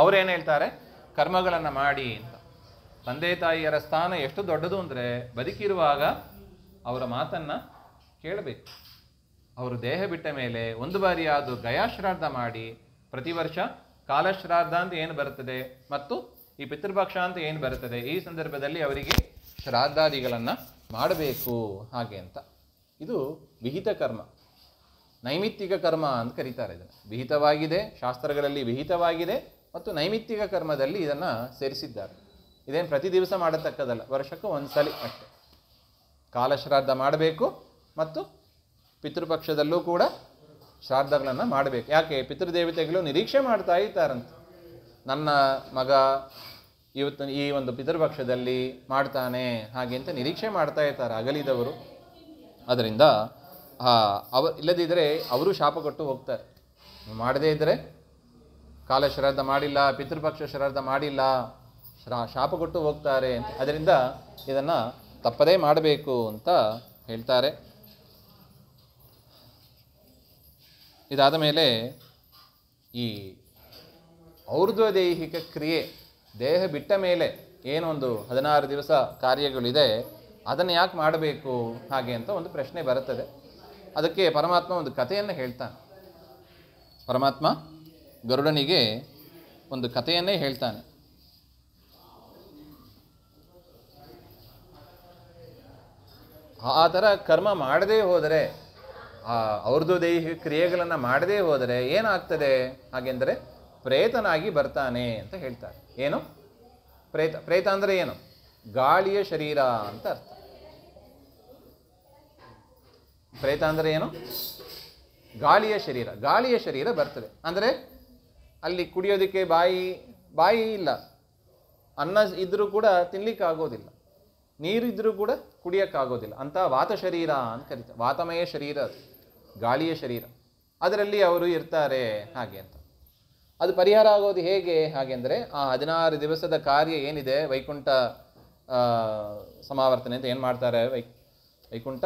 ಅವರೇನು ಹೇಳ್ತಾರೆ? ಕರ್ಮಗಳನ್ನು ಮಾಡಿ ಅಂತ. ತಂದೆ ತಾಯಿಯರ ಸ್ಥಾನ ಎಷ್ಟು ದೊಡ್ಡದು ಅಂದರೆ, ಬದುಕಿರುವಾಗ ಅವರ ಮಾತನ್ನು ಕೇಳಬೇಕು. ಅವರು ದೇಹ ಬಿಟ್ಟ ಮೇಲೆ ಒಂದು ಬಾರಿ ಆದರೂ ಗಯಾಶ್ರಾದ್ದ ಮಾಡಿ, ಪ್ರತಿ ವರ್ಷ ಕಾಲಶ್ರಾದ್ದ ಅಂತ ಏನು ಬರ್ತದೆ ಮತ್ತು ಈ ಪಿತೃಪಕ್ಷ ಅಂತ ಏನು ಬರ್ತದೆ, ಈ ಸಂದರ್ಭದಲ್ಲಿ ಅವರಿಗೆ ಶ್ರಾದ್ದಾದಿಗಳನ್ನು ಮಾಡಬೇಕು ಹಾಗೆ ಅಂತ. ಇದು ವಿಹಿತ ಕರ್ಮ, ನೈಮಿತ್ತಿಕ ಕರ್ಮ ಅಂತ ಕರೀತಾರೆ ಇದನ್ನು. ವಿಹಿತವಾಗಿದೆ, ಶಾಸ್ತ್ರಗಳಲ್ಲಿ ವಿಹಿತವಾಗಿದೆ, ಮತ್ತು ನೈಮಿತ್ತಿಕ ಕರ್ಮದಲ್ಲಿ ಇದನ್ನು ಸೇರಿಸಿದ್ದಾರೆ. ಇದೇನು ಪ್ರತಿ ದಿವಸ ಮಾಡತಕ್ಕದಲ್ಲ, ವರ್ಷಕ್ಕೆ ಒಂದು ಸಲ ಅಷ್ಟೆ. ಕಾಲಶ್ರಾದ್ದ ಮಾಡಬೇಕು ಮತ್ತು ಪಿತೃಪಕ್ಷದಲ್ಲೂ ಕೂಡ ಶ್ರಾದ್ದಗಳನ್ನು ಮಾಡಬೇಕು. ಯಾಕೆ? ಪಿತೃದೇವತೆಗಳು ನಿರೀಕ್ಷೆ ಮಾಡ್ತಾ ಇರ್ತಾರಂತೆ, ನನ್ನ ಮಗ ಇವತ್ತು ಈ ಒಂದು ಪಿತೃಪಕ್ಷದಲ್ಲಿ ಮಾಡ್ತಾನೆ ಹಾಗೆ ಅಂತ ನಿರೀಕ್ಷೆ ಮಾಡ್ತಾ ಇರ್ತಾರೆ ಅಗಲಿದವರು. ಅದರಿಂದ ಇಲ್ಲದಿದ್ದರೆ ಅವರು ಶಾಪ ಕೊಟ್ಟು ಹೋಗ್ತಾರೆ. ಮಾಡದೇ ಇದ್ದರೆ ಕಾಲಶ್ರಾದ್ದ ಮಾಡಿಲ್ಲ, ಪಿತೃಪಕ್ಷ ಶ್ರಾದ್ದ ಮಾಡಿಲ್ಲ, ಶಾಪ ಕೊಟ್ಟು ಹೋಗ್ತಾರೆ ಅಂತ. ಅದರಿಂದ ಇದನ್ನು ತಪ್ಪದೇ ಮಾಡಬೇಕು ಅಂತ ಹೇಳ್ತಾರೆ. ಇದಾದ ಮೇಲೆ ಈ ಔರ್ಧ್ವದೈಹಿಕ ಕ್ರಿಯೆ, ದೇಹ ಬಿಟ್ಟ ಮೇಲೆ ಏನೊಂದು 16 ದಿವಸ ಕಾರ್ಯಗಳಿದೆ, ಅದನ್ನು ಯಾಕೆ ಮಾಡಬೇಕು ಹಾಗೆ ಅಂತ ಒಂದು ಪ್ರಶ್ನೆ ಬರುತ್ತದೆ. ಅದಕ್ಕೆ ಪರಮಾತ್ಮ ಒಂದು ಕಥೆಯನ್ನು ಹೇಳ್ತಾನೆ. ಪರಮಾತ್ಮ ಗರುಡನಿಗೆ ಒಂದು ಕಥೆಯನ್ನೇ ಹೇಳ್ತಾನೆ. ಆ ಥರ ಕರ್ಮ ಮಾಡದೇ ಹೋದರೆ, ಆ ಔರ್ಧ್ವದೈಹಿಕ ಕ್ರಿಯೆಗಳನ್ನು ಮಾಡದೇ ಹೋದರೆ ಏನಾಗ್ತದೆ ಹಾಗೆಂದರೆ ಪ್ರೇತನಾಗಿ ಬರ್ತಾನೆ ಅಂತ ಹೇಳ್ತಾರೆ. ಏನು? ಪ್ರೇತ ಅಂದರೆ ಏನು? ಗಾಳಿಯ ಶರೀರ ಅಂತ ಅರ್ಥ. ಪ್ರೇತ ಅಂದರೆ ಏನು? ಗಾಳಿಯ ಶರೀರ ಬರ್ತದೆ. ಅಂದರೆ ಅಲ್ಲಿ ಕುಡಿಯೋದಕ್ಕೆ ಬಾಯಿ ಇಲ್ಲ, ಅನ್ನ ಇದ್ದರೂ ಕೂಡ ತಿನ್ಲಿಕ್ಕಾಗೋದಿಲ್ಲ, ನೀರಿದ್ದರೂ ಕೂಡ ಕುಡಿಯೋಕ್ಕಾಗೋದಿಲ್ಲ ಅಂತ ವಾತ ಶರೀರ ಅಂತ ಕರೀತಾರೆ. ವಾತಮಯ ಶರೀರ ಅದು, ಗಾಳಿಯ ಶರೀರ. ಅದರಲ್ಲಿ ಅವರು ಇರ್ತಾರೆ ಹಾಗೆ ಅಂತ. ಅದು ಪರಿಹಾರ ಆಗೋದು ಹೇಗೆ ಹಾಗೆಂದರೆ, ಆ 16 ದಿವಸದ ಕಾರ್ಯ ಏನಿದೆ, ವೈಕುಂಠ ಸಮಾವರ್ತನೆ ಅಂತ ಏನು ಮಾಡ್ತಾರೆ, ವೈಕುಂಠ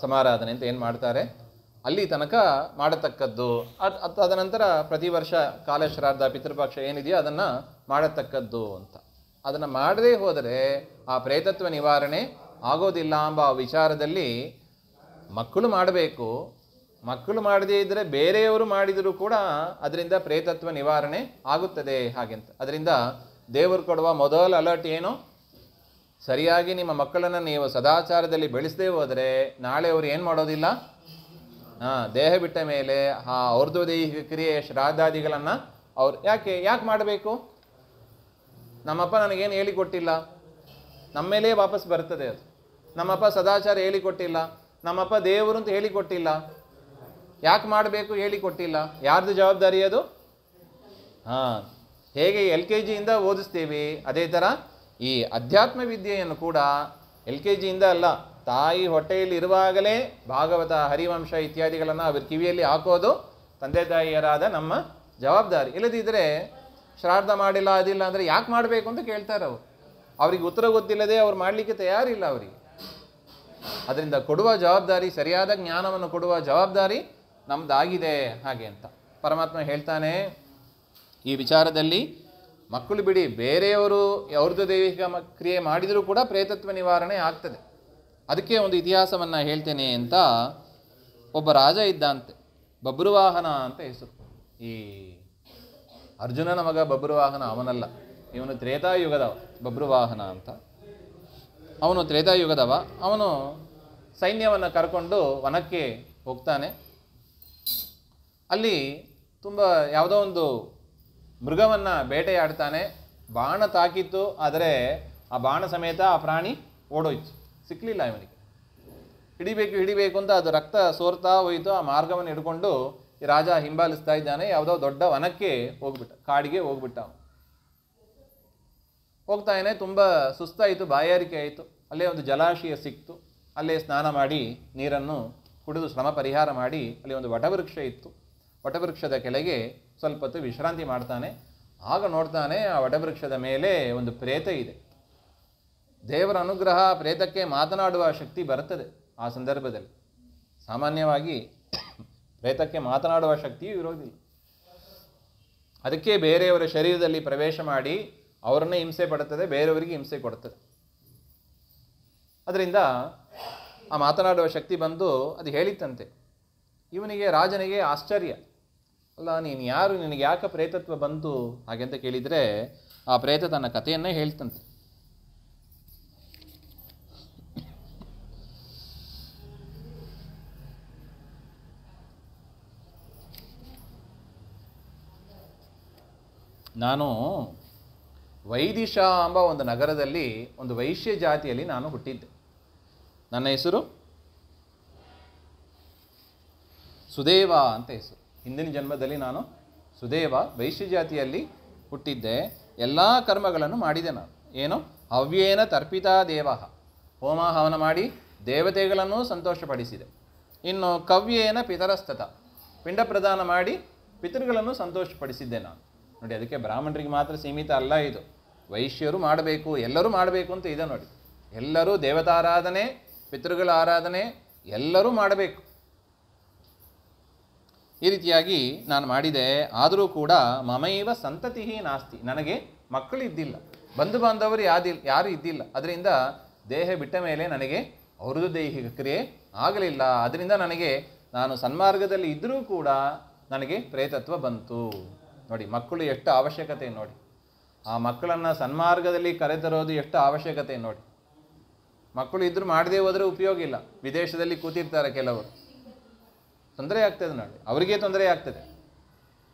ಸಮಾರಾಧನೆ ಅಂತ ಏನು ಮಾಡ್ತಾರೆ, ಅಲ್ಲಿ ತನಕ ಮಾಡತಕ್ಕದ್ದು. ತದನಂತರ ಪ್ರತಿ ವರ್ಷ ಕಾಲಶ್ರಾದ್ದ ಪಿತೃಪಕ್ಷ ಏನಿದೆಯೋ ಅದನ್ನು ಮಾಡತಕ್ಕದ್ದು ಅಂತ. ಅದನ್ನು ಮಾಡದೇ ಹೋದರೆ ಆ ಪ್ರೇತತ್ವ ನಿವಾರಣೆ ಆಗೋದಿಲ್ಲ ಎಂಬ ವಿಚಾರದಲ್ಲಿ ಮಕ್ಕಳು ಮಾಡಬೇಕು. ಮಕ್ಕಳು ಮಾಡದೇ ಇದ್ದರೆ ಬೇರೆಯವರು ಮಾಡಿದರೂ ಕೂಡ ಅದರಿಂದ ಪ್ರೇತತ್ವ ನಿವಾರಣೆ ಆಗುತ್ತದೆ ಹಾಗೆಂತ. ಅದರಿಂದ ದೇವರು ಕೊಡುವ ಮೊದಲ ಅಲರ್ಟ್ ಏನು? ಸರಿಯಾಗಿ ನಿಮ್ಮ ಮಕ್ಕಳನ್ನು ನೀವು ಸದಾಚಾರದಲ್ಲಿ ಬೆಳೆಸದೇ ಹೋದರೆ ನಾಳೆ ಅವರು ಏನು ಮಾಡೋದಿಲ್ಲ, ದೇಹ ಬಿಟ್ಟ ಮೇಲೆ ಆ ಔರ್ಧ್ವದೈಹಿಕ ಕ್ರಿಯೆಯ ಶ್ರಾದ್ದಾದಿಗಳನ್ನು ಅವ್ರು ಯಾಕೆ ಮಾಡಬೇಕು? ನಮ್ಮಪ್ಪ ನನಗೇನು ಹೇಳಿಕೊಟ್ಟಿಲ್ಲ, ನಮ್ಮ ಮೇಲೆ ವಾಪಸ್ ಬರ್ತದೆ ಅದು. ನಮ್ಮಪ್ಪ ಸದಾಚಾರ ಹೇಳಿಕೊಟ್ಟಿಲ್ಲ, ನಮ್ಮಪ್ಪ ದೇವರು ಅಂತ ಹೇಳಿಕೊಟ್ಟಿಲ್ಲ, ಯಾಕೆ ಮಾಡಬೇಕು ಹೇಳಿಕೊಟ್ಟಿಲ್ಲ. ಯಾರ್ದು ಜವಾಬ್ದಾರಿ ಅದು? ಹೇಗೆ LKGಯಿಂದ ಓದಿಸ್ತೀವಿ, ಅದೇ ಥರ ಈ ಅಧ್ಯಾತ್ಮ ವಿದ್ಯೆಯನ್ನು ಕೂಡ LKGಯಿಂದ ಅಲ್ಲ, ತಾಯಿ ಹೊಟ್ಟೆಯಲ್ಲಿ ಇರುವಾಗಲೇ ಭಾಗವತ, ಹರಿವಂಶ ಇತ್ಯಾದಿಗಳನ್ನು ಅವ್ರ ಕಿವಿಯಲ್ಲಿ ಹಾಕೋದು ತಂದೆ ತಾಯಿಯರಾದ ನಮ್ಮ ಜವಾಬ್ದಾರಿ. ಇಲ್ಲದಿದ್ದರೆ ಶ್ರಾದ್ದ ಮಾಡಿಲ್ಲ ಅದಿಲ್ಲ ಅಂದರೆ ಯಾಕೆ ಮಾಡಬೇಕು ಅಂತ ಕೇಳ್ತಾರೆ ಅವರು. ಅವ್ರಿಗೆ ಉತ್ತರ ಗೊತ್ತಿಲ್ಲದೆ ಅವ್ರು ಮಾಡಲಿಕ್ಕೆ ತಯಾರಿಲ್ಲ ಅವರಿಗೆ. ಅದರಿಂದ ಕೊಡುವ ಜವಾಬ್ದಾರಿ, ಸರಿಯಾದ ಜ್ಞಾನವನ್ನು ಕೊಡುವ ಜವಾಬ್ದಾರಿ ನಮ್ಮದಾಗಿದೆ ಹಾಗೆ ಅಂತ ಪರಮಾತ್ಮ ಹೇಳ್ತಾನೆ. ಈ ವಿಚಾರದಲ್ಲಿ ಮಕ್ಕಳು ಬಿಡಿ, ಬೇರೆಯವರು ಔರ್ಧ್ವದೈಹಿಕ ಕ್ರಿಯೆ ಮಾಡಿದರೂ ಕೂಡ ಪ್ರೇತತ್ವ ನಿವಾರಣೆ ಆಗ್ತದೆ. ಅದಕ್ಕೆ ಒಂದು ಇತಿಹಾಸವನ್ನು ಹೇಳ್ತೇನೆ ಅಂತ. ಒಬ್ಬ ರಾಜ ಇದ್ದಂತೆ, ಬಬ್ರುವಾಹನ ಅಂತ ಹೆಸರು. ಈ ಅರ್ಜುನನ ಮಗ ಬಬ್ರುವಾಹನ ಅವನಲ್ಲ, ಇವನು ತ್ರೇತಾಯುಗದವ ಬಬ್ರುವಾಹನ ಅಂತ. ಅವನು ತ್ರೇತಾಯುಗದವ. ಅವನು ಸೈನ್ಯವನ್ನು ಕರ್ಕೊಂಡು ವನಕ್ಕೆ ಹೋಗ್ತಾನೆ. ಅಲ್ಲಿ ತುಂಬ ಯಾವುದೋ ಒಂದು ಮೃಗವನ್ನು ಬೇಟೆಯಾಡ್ತಾನೆ. ಬಾಣ ತಾಕಿತ್ತು, ಆದರೆ ಆ ಬಾಣ ಸಮೇತ ಆ ಪ್ರಾಣಿ ಓಡೋಯ್ತು, ಸಿಕ್ಕಲಿಲ್ಲ ಇವನಿಗೆ. ಹಿಡಿಬೇಕು ಅಂತ ಅದು ರಕ್ತ ಸೋರ್ತಾ ಹೋಯಿತು. ಆ ಮಾರ್ಗವನ್ನು ಹಿಡ್ಕೊಂಡು ಈ ರಾಜ ಹಿಂಬಾಲಿಸ್ತಾ ಇದ್ದಾನೆ. ಯಾವುದೋ ದೊಡ್ಡ ವನಕ್ಕೆ ಹೋಗ್ಬಿಟ್ಟ, ಕಾಡಿಗೆ ಹೋಗ್ಬಿಟ್ಟ. ಹೋಗ್ತಾನೆ, ತುಂಬ ಸುಸ್ತಾಯಿತು, ಬಾಯಾರಿಕೆ ಆಯಿತು. ಅಲ್ಲೇ ಒಂದು ಜಲಾಶಯ ಸಿಕ್ತು. ಅಲ್ಲೇ ಸ್ನಾನ ಮಾಡಿ ನೀರನ್ನು ಕುಡಿದು ಶ್ರಮ ಪರಿಹಾರ ಮಾಡಿ ಅಲ್ಲಿ ಒಂದು ವಟವೃಕ್ಷ ಇತ್ತು. ವಟವೃಕ್ಷದ ಕೆಳಗೆ ಸ್ವಲ್ಪ ಹೊತ್ತು ವಿಶ್ರಾಂತಿ ಮಾಡ್ತಾನೆ. ಆಗ ನೋಡ್ತಾನೆ ಆ ವಟವೃಕ್ಷದ ಮೇಲೆ ಒಂದು ಪ್ರೇತ ಇದೆ. ದೇವರ ಅನುಗ್ರಹ, ಪ್ರೇತಕ್ಕೆ ಮಾತನಾಡುವ ಶಕ್ತಿ ಬರುತ್ತದೆ ಆ ಸಂದರ್ಭದಲ್ಲಿ. ಸಾಮಾನ್ಯವಾಗಿ ಪ್ರೇತಕ್ಕೆ ಮಾತನಾಡುವ ಶಕ್ತಿಯೂ ಇರೋದಿಲ್ಲ. ಅದಕ್ಕೆ ಬೇರೆಯವರ ಶರೀರದಲ್ಲಿ ಪ್ರವೇಶ ಮಾಡಿ ಅವರನ್ನೇ ಹಿಂಸೆ ಪಡುತ್ತದೆ, ಬೇರೆಯವರಿಗೆ ಹಿಂಸೆ ಕೊಡುತ್ತದೆ. ಅದರಿಂದ ಆ ಮಾತನಾಡುವ ಶಕ್ತಿ ಬಂದು ಅದು ಹೇಳಿತ್ತಂತೆ. ಇವನಿಗೆ, ರಾಜನಿಗೆ ಆಶ್ಚರ್ಯ. ಅಲ್ಲ, ನೀನು ಯಾರು, ನಿನಗೆ ಯಾಕೆ ಪ್ರೇತತ್ವ ಬಂತು ಹಾಗೆಂತ ಕೇಳಿದರೆ ಆ ಪ್ರೇತ ತನ್ನ ಕಥೆಯನ್ನೇ ಹೇಳ್ತಂತೆ. ನಾನು ವೈದಿಶ ಎಂಬ ಒಂದು ನಗರದಲ್ಲಿ ಒಂದು ವೈಶ್ಯ ಜಾತಿಯಲ್ಲಿ ನಾನು ಹುಟ್ಟಿದ್ದೆ. ನನ್ನ ಹೆಸರು ಸುದೇವ ಅಂತ ಹೆಸರು. ಹಿಂದಿನ ಜನ್ಮದಲ್ಲಿ ನಾನು ಸುದೇವ ವೈಶ್ಯ ಜಾತಿಯಲ್ಲಿ ಹುಟ್ಟಿದ್ದೆ. ಎಲ್ಲ ಕರ್ಮಗಳನ್ನು ಮಾಡಿದೆ ನಾನು. ಏನು? ಹವ್ಯೇನ ತರ್ಪಿತಾ ದೇವ, ಹೋಮ ಹವನ ಮಾಡಿ ದೇವತೆಗಳನ್ನು ಸಂತೋಷಪಡಿಸಿದೆ. ಇನ್ನು ಕವ್ಯೇನ ಪಿತರಸ್ತತ, ಪಿಂಡ ಪ್ರದಾನ ಮಾಡಿ ಪಿತೃಗಳನ್ನು ಸಂತೋಷಪಡಿಸಿದ್ದೆ ನಾನು. ನೋಡಿ, ಅದಕ್ಕೆ ಬ್ರಾಹ್ಮಣರಿಗೆ ಮಾತ್ರ ಸೀಮಿತ ಅಲ್ಲ ಇದು. ವೈಶ್ಯರು ಮಾಡಬೇಕು, ಎಲ್ಲರೂ ಮಾಡಬೇಕು ಅಂತ ಇದೆ ನೋಡಿ. ಎಲ್ಲರೂ ದೇವತಾರಾಧನೆ, ಪಿತೃಗಳ ಆರಾಧನೆ ಎಲ್ಲರೂ ಮಾಡಬೇಕು. ಈ ರೀತಿಯಾಗಿ ನಾನು ಮಾಡಿದೆ. ಆದರೂ ಕೂಡ ಮಮೈವ ಸಂತತಿ ನಾಸ್ತಿ, ನನಗೆ ಮಕ್ಕಳು ಇದ್ದಿಲ್ಲ, ಬಂಧು ಬಾಂಧವರು ಯಾರೂ ಇದ್ದಿಲ್ಲ. ಅದರಿಂದ ದೇಹ ಬಿಟ್ಟ ಮೇಲೆ ನನಗೆ ಅವ್ರದ್ದು ದೈಹಿಕ ಕ್ರಿಯೆ ಆಗಲಿಲ್ಲ. ಅದರಿಂದ ನಾನು ಸನ್ಮಾರ್ಗದಲ್ಲಿ ಇದ್ದರೂ ಕೂಡ ನನಗೆ ಪ್ರೇತತ್ವ ಬಂತು. ನೋಡಿ, ಮಕ್ಕಳು ಎಷ್ಟು ಅವಶ್ಯಕತೆ ನೋಡಿ. ಆ ಮಕ್ಕಳನ್ನು ಸನ್ಮಾರ್ಗದಲ್ಲಿ ಕರೆತರೋದು ಎಷ್ಟು ಅವಶ್ಯಕತೆ ನೋಡಿ. ಮಕ್ಕಳು ಇದ್ದರೂ ಮಾಡದೇ ಹೋದರೆ ಉಪಯೋಗ ಇಲ್ಲ. ವಿದೇಶದಲ್ಲಿ ಕೂತಿರ್ತಾರೆ ಕೆಲವರು, ತೊಂದರೆ ಆಗ್ತದೆ ನೋಡಿ, ಅವರಿಗೆ ತೊಂದರೆ ಆಗ್ತದೆ.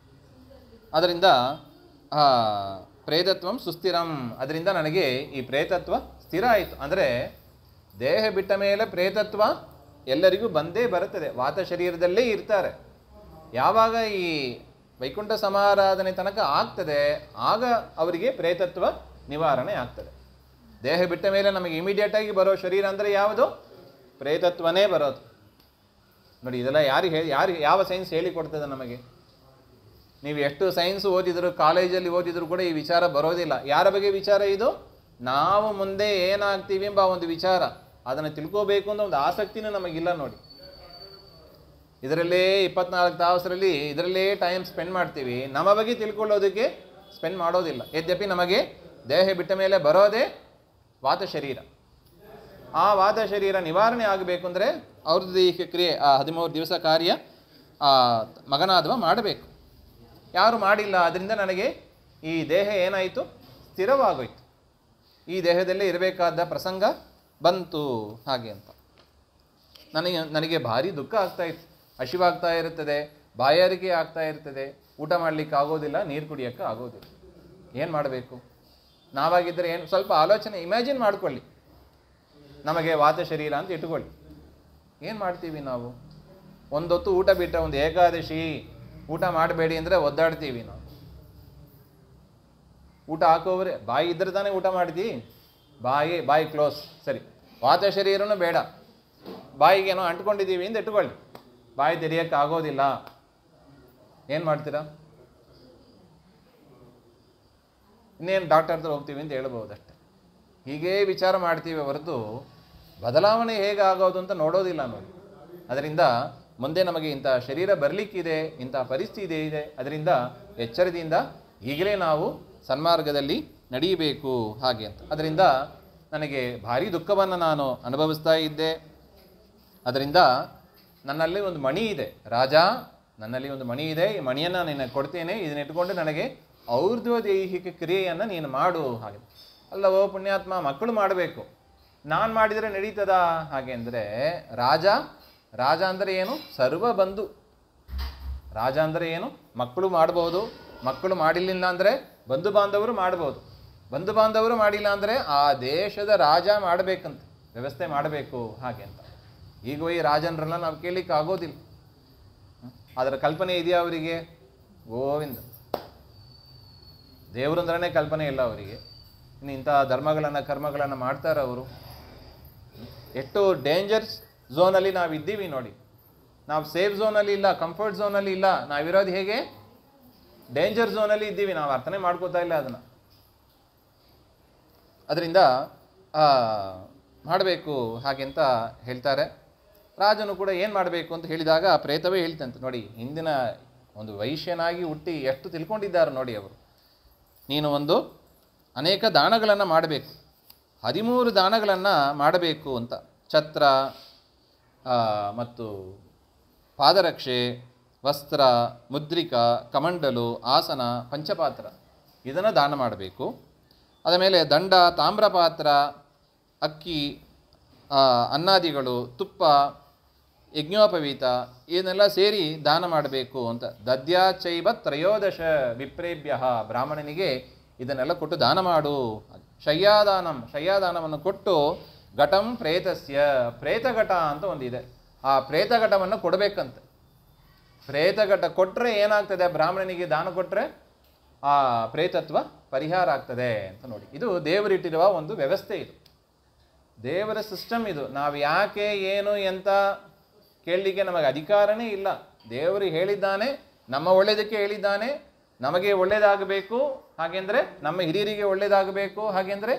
ಅದರಿಂದ ಪ್ರೇತತ್ವಂ ಸುಸ್ಥಿರಂ, ಅದರಿಂದ ನನಗೆ ಈ ಪ್ರೇತತ್ವ ಸ್ಥಿರ ಆಯಿತು. ಅಂದರೆ ದೇಹ ಬಿಟ್ಟ ಮೇಲೆ ಪ್ರೇತತ್ವ ಎಲ್ಲರಿಗೂ ಬಂದೇ ಬರುತ್ತದೆ. ವಾತ ಶರೀರದಲ್ಲೇ ಇರ್ತಾರೆ. ಯಾವಾಗ ಈ ವೈಕುಂಠ ಸಮಾರಾಧನೆ ತನಕ ಆಗ್ತದೆ, ಆಗ ಅವರಿಗೆ ಪ್ರೇತತ್ವ ನಿವಾರಣೆ ಆಗ್ತದೆ. ದೇಹ ಬಿಟ್ಟ ಮೇಲೆ ನಮಗೆ ಇಮಿಡಿಯೇಟಾಗಿ ಬರೋ ಶರೀರ ಅಂದರೆ ಯಾವುದು? ಪ್ರೇತತ್ವನೇ ಬರೋದು. ನೋಡಿ, ಇದೆಲ್ಲ ಯಾವ ಸೈನ್ಸ್ ಹೇಳಿಕೊಡ್ತದೆ ನಮಗೆ? ನೀವು ಎಷ್ಟು ಸೈನ್ಸ್ ಓದಿದ್ರು, ಕಾಲೇಜಲ್ಲಿ ಓದಿದ್ರು ಕೂಡ ಈ ವಿಚಾರ ಬರೋದಿಲ್ಲ. ಯಾರ ಬಗ್ಗೆ ವಿಚಾರ ಇದು? ನಾವು ಮುಂದೆ ಏನಾಗ್ತೀವಿ ಎಂಬ ಒಂದು ವಿಚಾರ, ಅದನ್ನು ತಿಳ್ಕೋಬೇಕು ಅಂತ ಒಂದು ಆಸಕ್ತಿನೂ ನಮಗಿಲ್ಲ ನೋಡಿ. ಇದರಲ್ಲೇ 24 ತಾಸರಲ್ಲಿ ಇದರಲ್ಲೇ ಟೈಮ್ ಸ್ಪೆಂಡ್ ಮಾಡ್ತೀವಿ. ನಮ್ಮ ಬಗ್ಗೆ ತಿಳ್ಕೊಳ್ಳೋದಕ್ಕೆ ಸ್ಪೆಂಡ್ ಮಾಡೋದಿಲ್ಲ. ಯದ್ಯಪಿ ನಮಗೆ ದೇಹ ಬಿಟ್ಟ ಮೇಲೆ ಬರೋದೇ ವಾತ ಶರೀರ. ಆ ವಾತ ಶರೀರ ನಿವಾರಣೆ ಆಗಬೇಕು ಅಂದರೆ ಅವ್ರದ್ದು ದೈಹಿಕ ಕ್ರಿಯೆ, ಆ 13 ದಿವಸ ಕಾರ್ಯ ಮಗನಾದವ ಮಾಡಬೇಕು. ಯಾರು ಮಾಡಿಲ್ಲ. ಅದರಿಂದ ನನಗೆ ಈ ದೇಹ ಏನಾಯಿತು? ಸ್ಥಿರವಾಗೋಯ್ತು. ಈ ದೇಹದಲ್ಲೇ ಇರಬೇಕಾದ ಪ್ರಸಂಗ ಬಂತು ಹಾಗೆ ಅಂತ. ನನಗೆ ಭಾರಿ ದುಃಖ ಆಗ್ತಾಯಿತ್ತು. ಹಸಿವಾಗ್ತಾ ಇರುತ್ತದೆ, ಬಾಯಾರಿಕೆ ಆಗ್ತಾ ಇರ್ತದೆ, ಊಟ ಮಾಡಲಿಕ್ಕೆ ಆಗೋದಿಲ್ಲ, ನೀರು ಕುಡಿಯೋಕ್ಕೆ ಆಗೋದಿಲ್ಲ. ಏನು ಮಾಡಬೇಕು? ನಾವಾಗಿದ್ದರೆ ಏನು, ಸ್ವಲ್ಪ ಆಲೋಚನೆ ಇಮ್ಯಾಜಿನ್ ಮಾಡ್ಕೊಳ್ಳಿ. ನಮಗೆ ವಾತ ಶರೀರ ಅಂತ ಇಟ್ಕೊಳ್ಳಿ. ಏನು ಮಾಡ್ತೀವಿ ನಾವು? ಒಂದೊತ್ತು ಊಟ ಬಿಟ್ಟರೆ, ಒಂದು ಏಕಾದಶಿ ಊಟ ಮಾಡಬೇಡಿ ಅಂದರೆ ಒದ್ದಾಡ್ತೀವಿ ನಾವು. ಊಟ ಹಾಕೋವ್ರೆ ಬಾಯಿ ಇದ್ರೆ ತಾನೇ ಊಟ ಮಾಡ್ತೀವಿ. ಬಾಯಿ ಕ್ಲೋಸ್, ಸರಿ. ವಾತ ಶರೀರನೂ ಬೇಡ, ಬಾಯಿಗೇನೋ ಅಂಟ್ಕೊಂಡಿದ್ದೀವಿ ಅಂತ ಇಟ್ಕೊಳ್ಳಿ. ಬಾಯಿ ತೆರೆಯೋಕ್ಕೆ ಆಗೋದಿಲ್ಲ. ಏನು ಮಾಡ್ತೀರಾ? ಇನ್ನೇನು ಡಾಕ್ಟರ್ ಹತ್ರ ಹೋಗ್ತೀವಿ ಅಂತ ಹೇಳ್ಬೋದಷ್ಟೆ. ಹೀಗೇ ವಿಚಾರ ಮಾಡ್ತೀವಿ ಹೊರತು ಬದಲಾವಣೆ ಹೇಗೆ ಆಗೋದು ಅಂತ ನೋಡೋದಿಲ್ಲ ನೋಡಿ. ಅದರಿಂದ ಮುಂದೆ ನಮಗೆ ಇಂಥ ಶರೀರ ಬರಲಿಕ್ಕಿದೆ, ಇಂಥ ಪರಿಸ್ಥಿತಿ ಇದೆ. ಅದರಿಂದ ಎಚ್ಚರದಿಂದ ಈಗಲೇ ನಾವು ಸನ್ಮಾರ್ಗದಲ್ಲಿ ನಡೆಯಬೇಕು ಹಾಗೆ ಅಂತ. ಅದರಿಂದ ನನಗೆ ಭಾರಿ ದುಃಖವನ್ನು ನಾನು ಅನುಭವಿಸ್ತಾ ಇದ್ದೆ. ಅದರಿಂದ ನನ್ನಲ್ಲಿ ಒಂದು ಮಣಿ ಇದೆ. ರಾಜ, ನನ್ನಲ್ಲಿ ಒಂದು ಮಣಿ ಇದೆ, ಈ ಮಣಿಯನ್ನು ನಿನಗೆ ಕೊಡ್ತೇನೆ, ಇದನ್ನ ಇಟ್ಕೊಂಡು ನನಗೆ ಔರ್ಧ್ವ ದೈಹಿಕ ಕ್ರಿಯೆಯನ್ನು ನೀನು ಮಾಡು ಹಾಗೆ. ಅಲ್ಲವೋ ಪುಣ್ಯಾತ್ಮ, ಮಕ್ಕಳು ಮಾಡಬೇಕು, ನಾನು ಮಾಡಿದರೆ ನಡೀತದ ಹಾಗೆ ಅಂದರೆ? ರಾಜ ಅಂದರೆ ಏನು? ಸರ್ವಬಂಧು. ರಾಜ ಅಂದರೆ ಏನು? ಮಕ್ಕಳು ಮಾಡ್ಬೋದು, ಮಕ್ಕಳು ಮಾಡಿಲ್ಲ ಅಂದರೆ ಬಂಧು ಬಾಂಧವರು ಮಾಡ್ಬೋದು, ಬಂಧು ಬಾಂಧವರು ಮಾಡಿಲ್ಲ ಅಂದರೆ ಆ ದೇಶದ ರಾಜ ಮಾಡಬೇಕಂತ ವ್ಯವಸ್ಥೆ ಮಾಡಬೇಕು ಹಾಗೆ ಅಂತ. ಈಗ ಈ ರಾಜನರೆಲ್ಲ ನಾವು ಕೇಳಲಿಕ್ಕೆ ಆಗೋದಿಲ್ಲ. ಅದರ ಕಲ್ಪನೆ ಇದೆಯಾ ಅವರಿಗೆ? ಗೋವಿಂದ, ದೇವರಂದ್ರೇ ಕಲ್ಪನೆ ಇಲ್ಲ ಅವರಿಗೆ. ಇನ್ನು ಇಂಥ ಧರ್ಮಗಳನ್ನು ಕರ್ಮಗಳನ್ನು ಮಾಡ್ತಾರೆ ಅವರು. ಎಷ್ಟು ಡೇಂಜರ್ಸ್ ಝೋನಲ್ಲಿ ನಾವು ಇದ್ದೀವಿ ನೋಡಿ. ನಾವು ಸೇಫ್ ಝೋನಲ್ಲಿ ಇಲ್ಲ, ಕಂಫರ್ಟ್ ಝೋನಲ್ಲಿ ಇಲ್ಲ, ನಾವಿರೋದು ಹೇಗೆ ಡೇಂಜರ್ ಝೋನಲ್ಲಿ ಇದ್ದೀವಿ. ನಾವು ಅರ್ಥನೇ ಮಾಡ್ಕೋತಾ ಇಲ್ಲ ಅದನ್ನು. ಅದರಿಂದ ಮಾಡಬೇಕು ಹಾಗೆ ಅಂತ ಹೇಳ್ತಾರೆ. ರಾಜನು ಕೂಡ ಏನು ಮಾಡಬೇಕು ಅಂತ ಹೇಳಿದಾಗ ಪ್ರೇತವೇ ಹೇಳ್ತಂತೆ. ನೋಡಿ, ಹಿಂದಿನ ಒಂದು ವೈಶ್ಯನಾಗಿ ಹುಟ್ಟಿ ಎಷ್ಟು ತಿಳ್ಕೊಂಡಿದ್ದಾರೆ ನೋಡಿ ಅವರು. ನೀನು ಅನೇಕ ದಾನಗಳನ್ನು ಮಾಡಬೇಕು, 13 ದಾನಗಳನ್ನು ಮಾಡಬೇಕು ಅಂತ. ಛತ್ರ ಮತ್ತು ಪಾದರಕ್ಷೆ, ವಸ್ತ್ರ, ಮುದ್ರಿಕಾ, ಕಮಂಡಲು, ಆಸನ, ಪಂಚಪಾತ್ರ ಇದನ್ನು ದಾನ ಮಾಡಬೇಕು. ಅದ ಮೇಲೆ ದಂಡ, ತಾಮ್ರಪಾತ್ರ, ಅಕ್ಕಿ, ಅನ್ನಾದಿಗಳು, ತುಪ್ಪ, ಯಜ್ಞೋಪವೀತ ಇದನ್ನೆಲ್ಲ ಸೇರಿ ದಾನ ಮಾಡಬೇಕು ಅಂತ. ದದ್ಯಾಚೈವ 13 ವಿಪ್ರೇಭ್ಯ, ಬ್ರಾಹ್ಮಣನಿಗೆ ಇದನ್ನೆಲ್ಲ ಕೊಟ್ಟು ದಾನ ಮಾಡು. ಶಯ್ಯಾದಾನವನ್ನು ಕೊಟ್ಟು ಘಟಂ ಪ್ರೇತಸ್ಯ, ಪ್ರೇತಘಟ ಅಂತ ಒಂದಿದೆ, ಆ ಪ್ರೇತಘಟವನ್ನು ಕೊಡಬೇಕಂತೆ. ಪ್ರೇತಘಟ ಕೊಟ್ಟರೆ ಏನಾಗ್ತದೆ, ಬ್ರಾಹ್ಮಣನಿಗೆ ದಾನ ಕೊಟ್ಟರೆ ಆ ಪ್ರೇತತ್ವ ಪರಿಹಾರ ಆಗ್ತದೆ ಅಂತ ನೋಡಿ. ಇದು ದೇವರಿಟ್ಟಿರುವ ಒಂದು ವ್ಯವಸ್ಥೆ, ಇದು ದೇವರ ಸಿಸ್ಟಮ್. ಇದು ನಾವು ಯಾಕೆ ಏನು ಎಂತ ಕೇಳಲಿಕ್ಕೆ ನಮಗೆ ಅಧಿಕಾರನೇ ಇಲ್ಲ. ದೇವರು ಹೇಳಿದ್ದಾನೆ, ನಮ್ಮ ಒಳ್ಳೆಯದಕ್ಕೆ ಹೇಳಿದ್ದಾನೆ. ನಮಗೆ ಒಳ್ಳೆಯದಾಗಬೇಕು ಹಾಗೆಂದರೆ, ನಮ್ಮ ಹಿರಿಯರಿಗೆ ಒಳ್ಳೆಯದಾಗಬೇಕು ಹಾಗೆಂದರೆ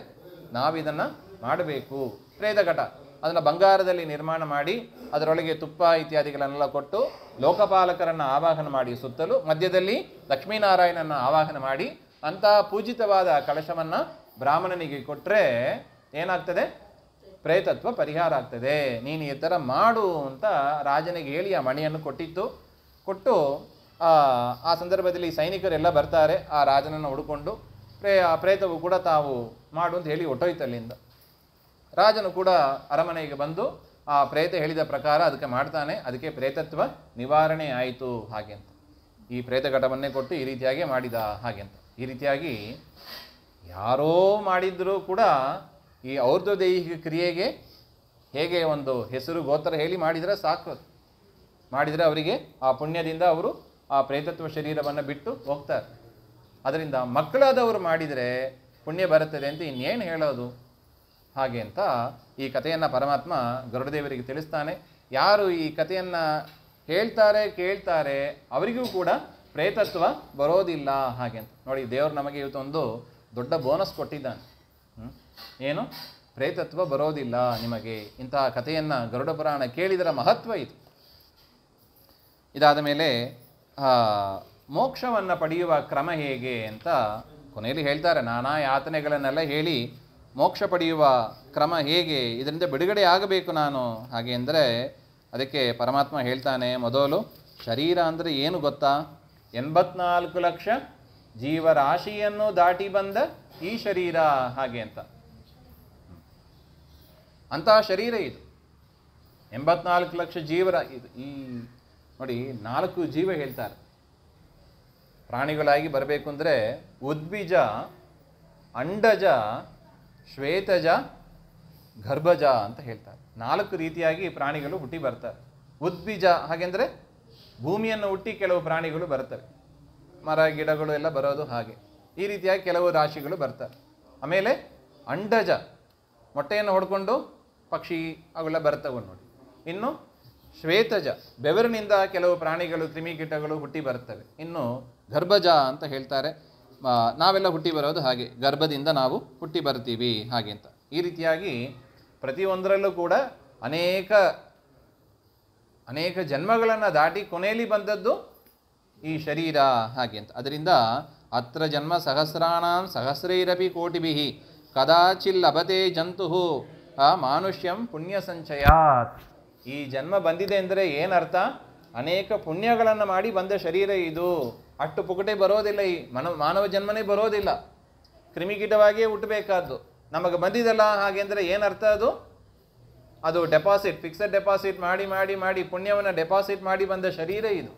ನಾವಿದನ್ನು ಮಾಡಬೇಕು. ಪ್ರೇತಘಟ ಅದನ್ನು ಬಂಗಾರದಲ್ಲಿ ನಿರ್ಮಾಣ ಮಾಡಿ ಅದರೊಳಗೆ ತುಪ್ಪ ಇತ್ಯಾದಿಗಳನ್ನೆಲ್ಲ ಕೊಟ್ಟು ಲೋಕಪಾಲಕರನ್ನು ಆವಾಹನ ಮಾಡಿ, ಸುತ್ತಲೂ ಮಧ್ಯದಲ್ಲಿ ಲಕ್ಷ್ಮೀನಾರಾಯಣನ ಆವಾಹನ ಮಾಡಿ ಅಂತಹ ಪೂಜಿತವಾದ ಕಳಶವನ್ನು ಬ್ರಾಹ್ಮಣನಿಗೆ ಕೊಟ್ಟರೆ ಏನಾಗ್ತದೆ, ಪ್ರೇತತ್ವ ಪರಿಹಾರ ಆಗ್ತದೆ. ನೀನು ಈ ಥರ ಮಾಡು ಅಂತ ರಾಜನಿಗೆ ಹೇಳಿ ಆ ಮಣಿಯನ್ನು ಕೊಟ್ಟು ಆ ಸಂದರ್ಭದಲ್ಲಿ ಸೈನಿಕರೆಲ್ಲ ಬರ್ತಾರೆ ಆ ರಾಜನನ್ನು ಹುಡುಕೊಂಡು. ಆ ಪ್ರೇತವು ಕೂಡ ತಾವು ಮಾಡು ಅಂತ ಹೇಳಿ ಹೊಟ್ಟೋಯ್ತು ಅಲ್ಲಿಂದ. ರಾಜನು ಕೂಡ ಅರಮನೆಗೆ ಬಂದು ಆ ಪ್ರೇತ ಹೇಳಿದ ಪ್ರಕಾರ ಅದಕ್ಕೆ ಮಾಡ್ತಾನೆ. ಅದಕ್ಕೆ ಪ್ರೇತತ್ವ ನಿವಾರಣೆ ಆಯಿತು ಹಾಗೆ ಅಂತ. ಈ ಪ್ರೇತಘಟವನ್ನೇ ಕೊಟ್ಟು ಈ ರೀತಿಯಾಗಿ ಮಾಡಿದ ಹಾಗೆ ಅಂತ. ಈ ರೀತಿಯಾಗಿ ಯಾರೋ ಮಾಡಿದರೂ ಕೂಡ ಈ ಔರ್ಧ್ವದೈಹಿಕ ಕ್ರಿಯೆಗೆ ಹೇಗೆ ಒಂದು ಹೆಸರು ಗೋತ್ರ ಹೇಳಿ ಮಾಡಿದರೆ ಸಾಕು. ಮಾಡಿದರೆ ಅವರಿಗೆ ಆ ಪುಣ್ಯದಿಂದ ಅವರು ಆ ಪ್ರೇತತ್ವ ಶರೀರವನ್ನು ಬಿಟ್ಟು ಹೋಗ್ತಾರೆ. ಅದರಿಂದ ಮಕ್ಕಳಾದವರು ಮಾಡಿದರೆ ಪುಣ್ಯ ಬರುತ್ತದೆ ಅಂತ ಇನ್ನೇನು ಹೇಳೋದು ಹಾಗೆ ಅಂತ ಈ ಕಥೆಯನ್ನು ಪರಮಾತ್ಮ ಗರುಡದೇವರಿಗೆ ತಿಳಿಸ್ತಾನೆ. ಯಾರು ಈ ಕಥೆಯನ್ನು ಹೇಳ್ತಾರೆ ಕೇಳ್ತಾರೆ ಅವರಿಗೂ ಕೂಡ ಪ್ರೇತತ್ವ ಬರೋದಿಲ್ಲ ಹಾಗೆ ಅಂತ ನೋಡಿ. ದೇವರು ನಮಗೆ ಇವತ್ತೊಂದು ದೊಡ್ಡ ಬೋನಸ್ ಕೊಟ್ಟಿದ್ದಾನೆ. ಏನು, ಪ್ರೇತತ್ವ ಬರೋದಿಲ್ಲ ನಿಮಗೆ. ಇಂತಹ ಕಥೆಯನ್ನು ಗರುಡ ಪುರಾಣ ಕೇಳಿದರ ಮಹತ್ವ ಇದು. ಇದಾದ ಮೇಲೆ ಮೋಕ್ಷವನ್ನು ಪಡೆಯುವ ಕ್ರಮ ಹೇಗೆ ಅಂತ ಕೊನೆಯಲ್ಲಿ ಹೇಳ್ತಾರೆ. ನಾನಾ ಯಾತನೆಗಳನ್ನೆಲ್ಲ ಹೇಳಿ ಮೋಕ್ಷ ಪಡೆಯುವ ಕ್ರಮ ಹೇಗೆ, ಇದರಿಂದ ಬಿಡುಗಡೆ ಆಗಬೇಕು ನಾನು ಹಾಗೆ ಅಂದರೆ ಅದಕ್ಕೆ ಪರಮಾತ್ಮ ಹೇಳ್ತಾನೆ, ಮೊದಲು ಶರೀರ ಅಂದರೆ ಏನು ಗೊತ್ತಾ, 84 ಲಕ್ಷ ಜೀವರಾಶಿಯನ್ನು ದಾಟಿ ಬಂದ ಈ ಶರೀರ ಹಾಗೆ ಅಂತ. ಅಂತಹ ಶರೀರ ಇದು. 84 ಲಕ್ಷ ಜೀವರ ಇದು. ಈ ನೋಡಿ 4 ಜೀವ ಹೇಳ್ತಾರೆ ಪ್ರಾಣಿಗಳಾಗಿ ಬರಬೇಕು ಅಂದರೆ, ಉದ್ಬೀಜ, ಅಂಡಜ, ಶ್ವೇತಜ, ಗರ್ಭಜ ಅಂತ ಹೇಳ್ತಾರೆ. 4 ರೀತಿಯಾಗಿ ಪ್ರಾಣಿಗಳು ಹುಟ್ಟಿ ಬರ್ತಾರೆ. ಉದ್ಬೀಜ ಹಾಗೆಂದರೆ ಭೂಮಿಯನ್ನು ಹುಟ್ಟಿ ಕೆಲವು ಪ್ರಾಣಿಗಳು ಬರ್ತವೆ, ಮರ ಗಿಡಗಳು ಎಲ್ಲ ಬರೋದು ಹಾಗೆ. ಈ ರೀತಿಯಾಗಿ ಕೆಲವು ರಾಶಿಗಳು ಬರ್ತಾರೆ. ಆಮೇಲೆ ಅಂಡಜ, ಮೊಟ್ಟೆಯನ್ನು ಹೊಡ್ಕೊಂಡು ಪಕ್ಷಿ ಅವೆಲ್ಲ ಬರ್ತವೆ ನೋಡಿ. ಇನ್ನು ಶ್ವೇತಜ, ಬೆವರಿನಿಂದ ಕೆಲವು ಪ್ರಾಣಿಗಳು ಕ್ರಿಮಿಕೀಟಗಳು ಹುಟ್ಟಿ ಬರ್ತವೆ. ಇನ್ನು ಗರ್ಭಜ ಅಂತ ಹೇಳ್ತಾರೆ, ನಾವೆಲ್ಲ ಹುಟ್ಟಿ ಬರೋದು ಹಾಗೆ, ಗರ್ಭದಿಂದ ನಾವು ಹುಟ್ಟಿ ಬರ್ತೀವಿ ಹಾಗೆ ಅಂತ. ಈ ರೀತಿಯಾಗಿ ಪ್ರತಿಯೊಂದರಲ್ಲೂ ಕೂಡ ಅನೇಕ ಜನ್ಮಗಳನ್ನು ದಾಟಿ ಕೊನೆಯಲ್ಲಿ ಬಂದದ್ದು ಈ ಶರೀರ ಹಾಗೆ ಅಂತ. ಅದರಿಂದ ಅತ್ರ ಜನ್ಮ ಸಹಸ್ರಾಣಾಂ ಸಹಸ್ರೈರಪಿ ಕೋಟಿಭಿಃ ಕದಾಚಿಲ್ಲಭತೆ ಜಂತು ಮಾನುಷ್ಯಂ ಪುಣ್ಯ ಸಂಚಯಾತ್. ಈ ಜನ್ಮ ಬಂದಿದೆ ಅಂದರೆ ಏನರ್ಥ, ಅನೇಕ ಪುಣ್ಯಗಳನ್ನು ಮಾಡಿ ಬಂದ ಶರೀರ ಇದು. ಅಷ್ಟು ಪುಕಟೆ ಬರೋದಿಲ್ಲ, ಈ ಮಾನವ ಜನ್ಮನೇ ಬರೋದಿಲ್ಲ, ಕ್ರಿಮಿಕೀಟವಾಗಿಯೇ ಹುಟ್ಟಬೇಕಾದ್ದು. ನಮಗೆ ಬಂದಿದೆಲ್ಲ ಹಾಗೆ ಅಂದರೆ ಏನರ್ಥ, ಅದು ಡೆಪಾಸಿಟ್, ಫಿಕ್ಸೆಡ್ ಡೆಪಾಸಿಟ್ ಮಾಡಿ ಮಾಡಿ ಮಾಡಿ ಪುಣ್ಯವನ್ನು ಡೆಪಾಸಿಟ್ ಮಾಡಿ ಬಂದ ಶರೀರ ಇದು.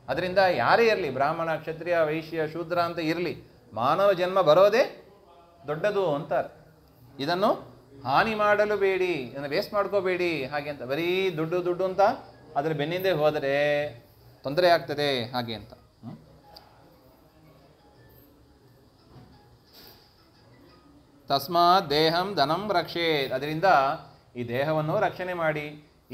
ಅದರಿಂದ ಯಾರೇ ಇರಲಿ, ಬ್ರಾಹ್ಮಣ, ಕ್ಷತ್ರಿಯ, ವೈಶ್ಯ, ಶೂದ್ರ ಅಂತ ಇರಲಿ, ಮಾನವ ಜನ್ಮ ಬರೋದೇ ದೊಡ್ಡದು ಅಂತಾರೆ. ಇದನ್ನು ಹಾನಿ ಮಾಡಲು ಬೇಡಿ, ಇದನ್ನು ವೇಸ್ಟ್ ಮಾಡ್ಕೋಬೇಡಿ ಹಾಗೆ ಅಂತ. ಬರೀ ದುಡ್ಡು ಅಂತ ಅದರ ಬೆನ್ನಿಂದೆ ಹೋದರೆ ತೊಂದರೆ ಆಗ್ತದೆ ಹಾಗೆ ಅಂತ. ತಸ್ಮಾತ್ ದೇಹಂ ಧನಂ ರಕ್ಷೇತ್. ಅದರಿಂದ ಈ ದೇಹವನ್ನು ರಕ್ಷಣೆ ಮಾಡಿ,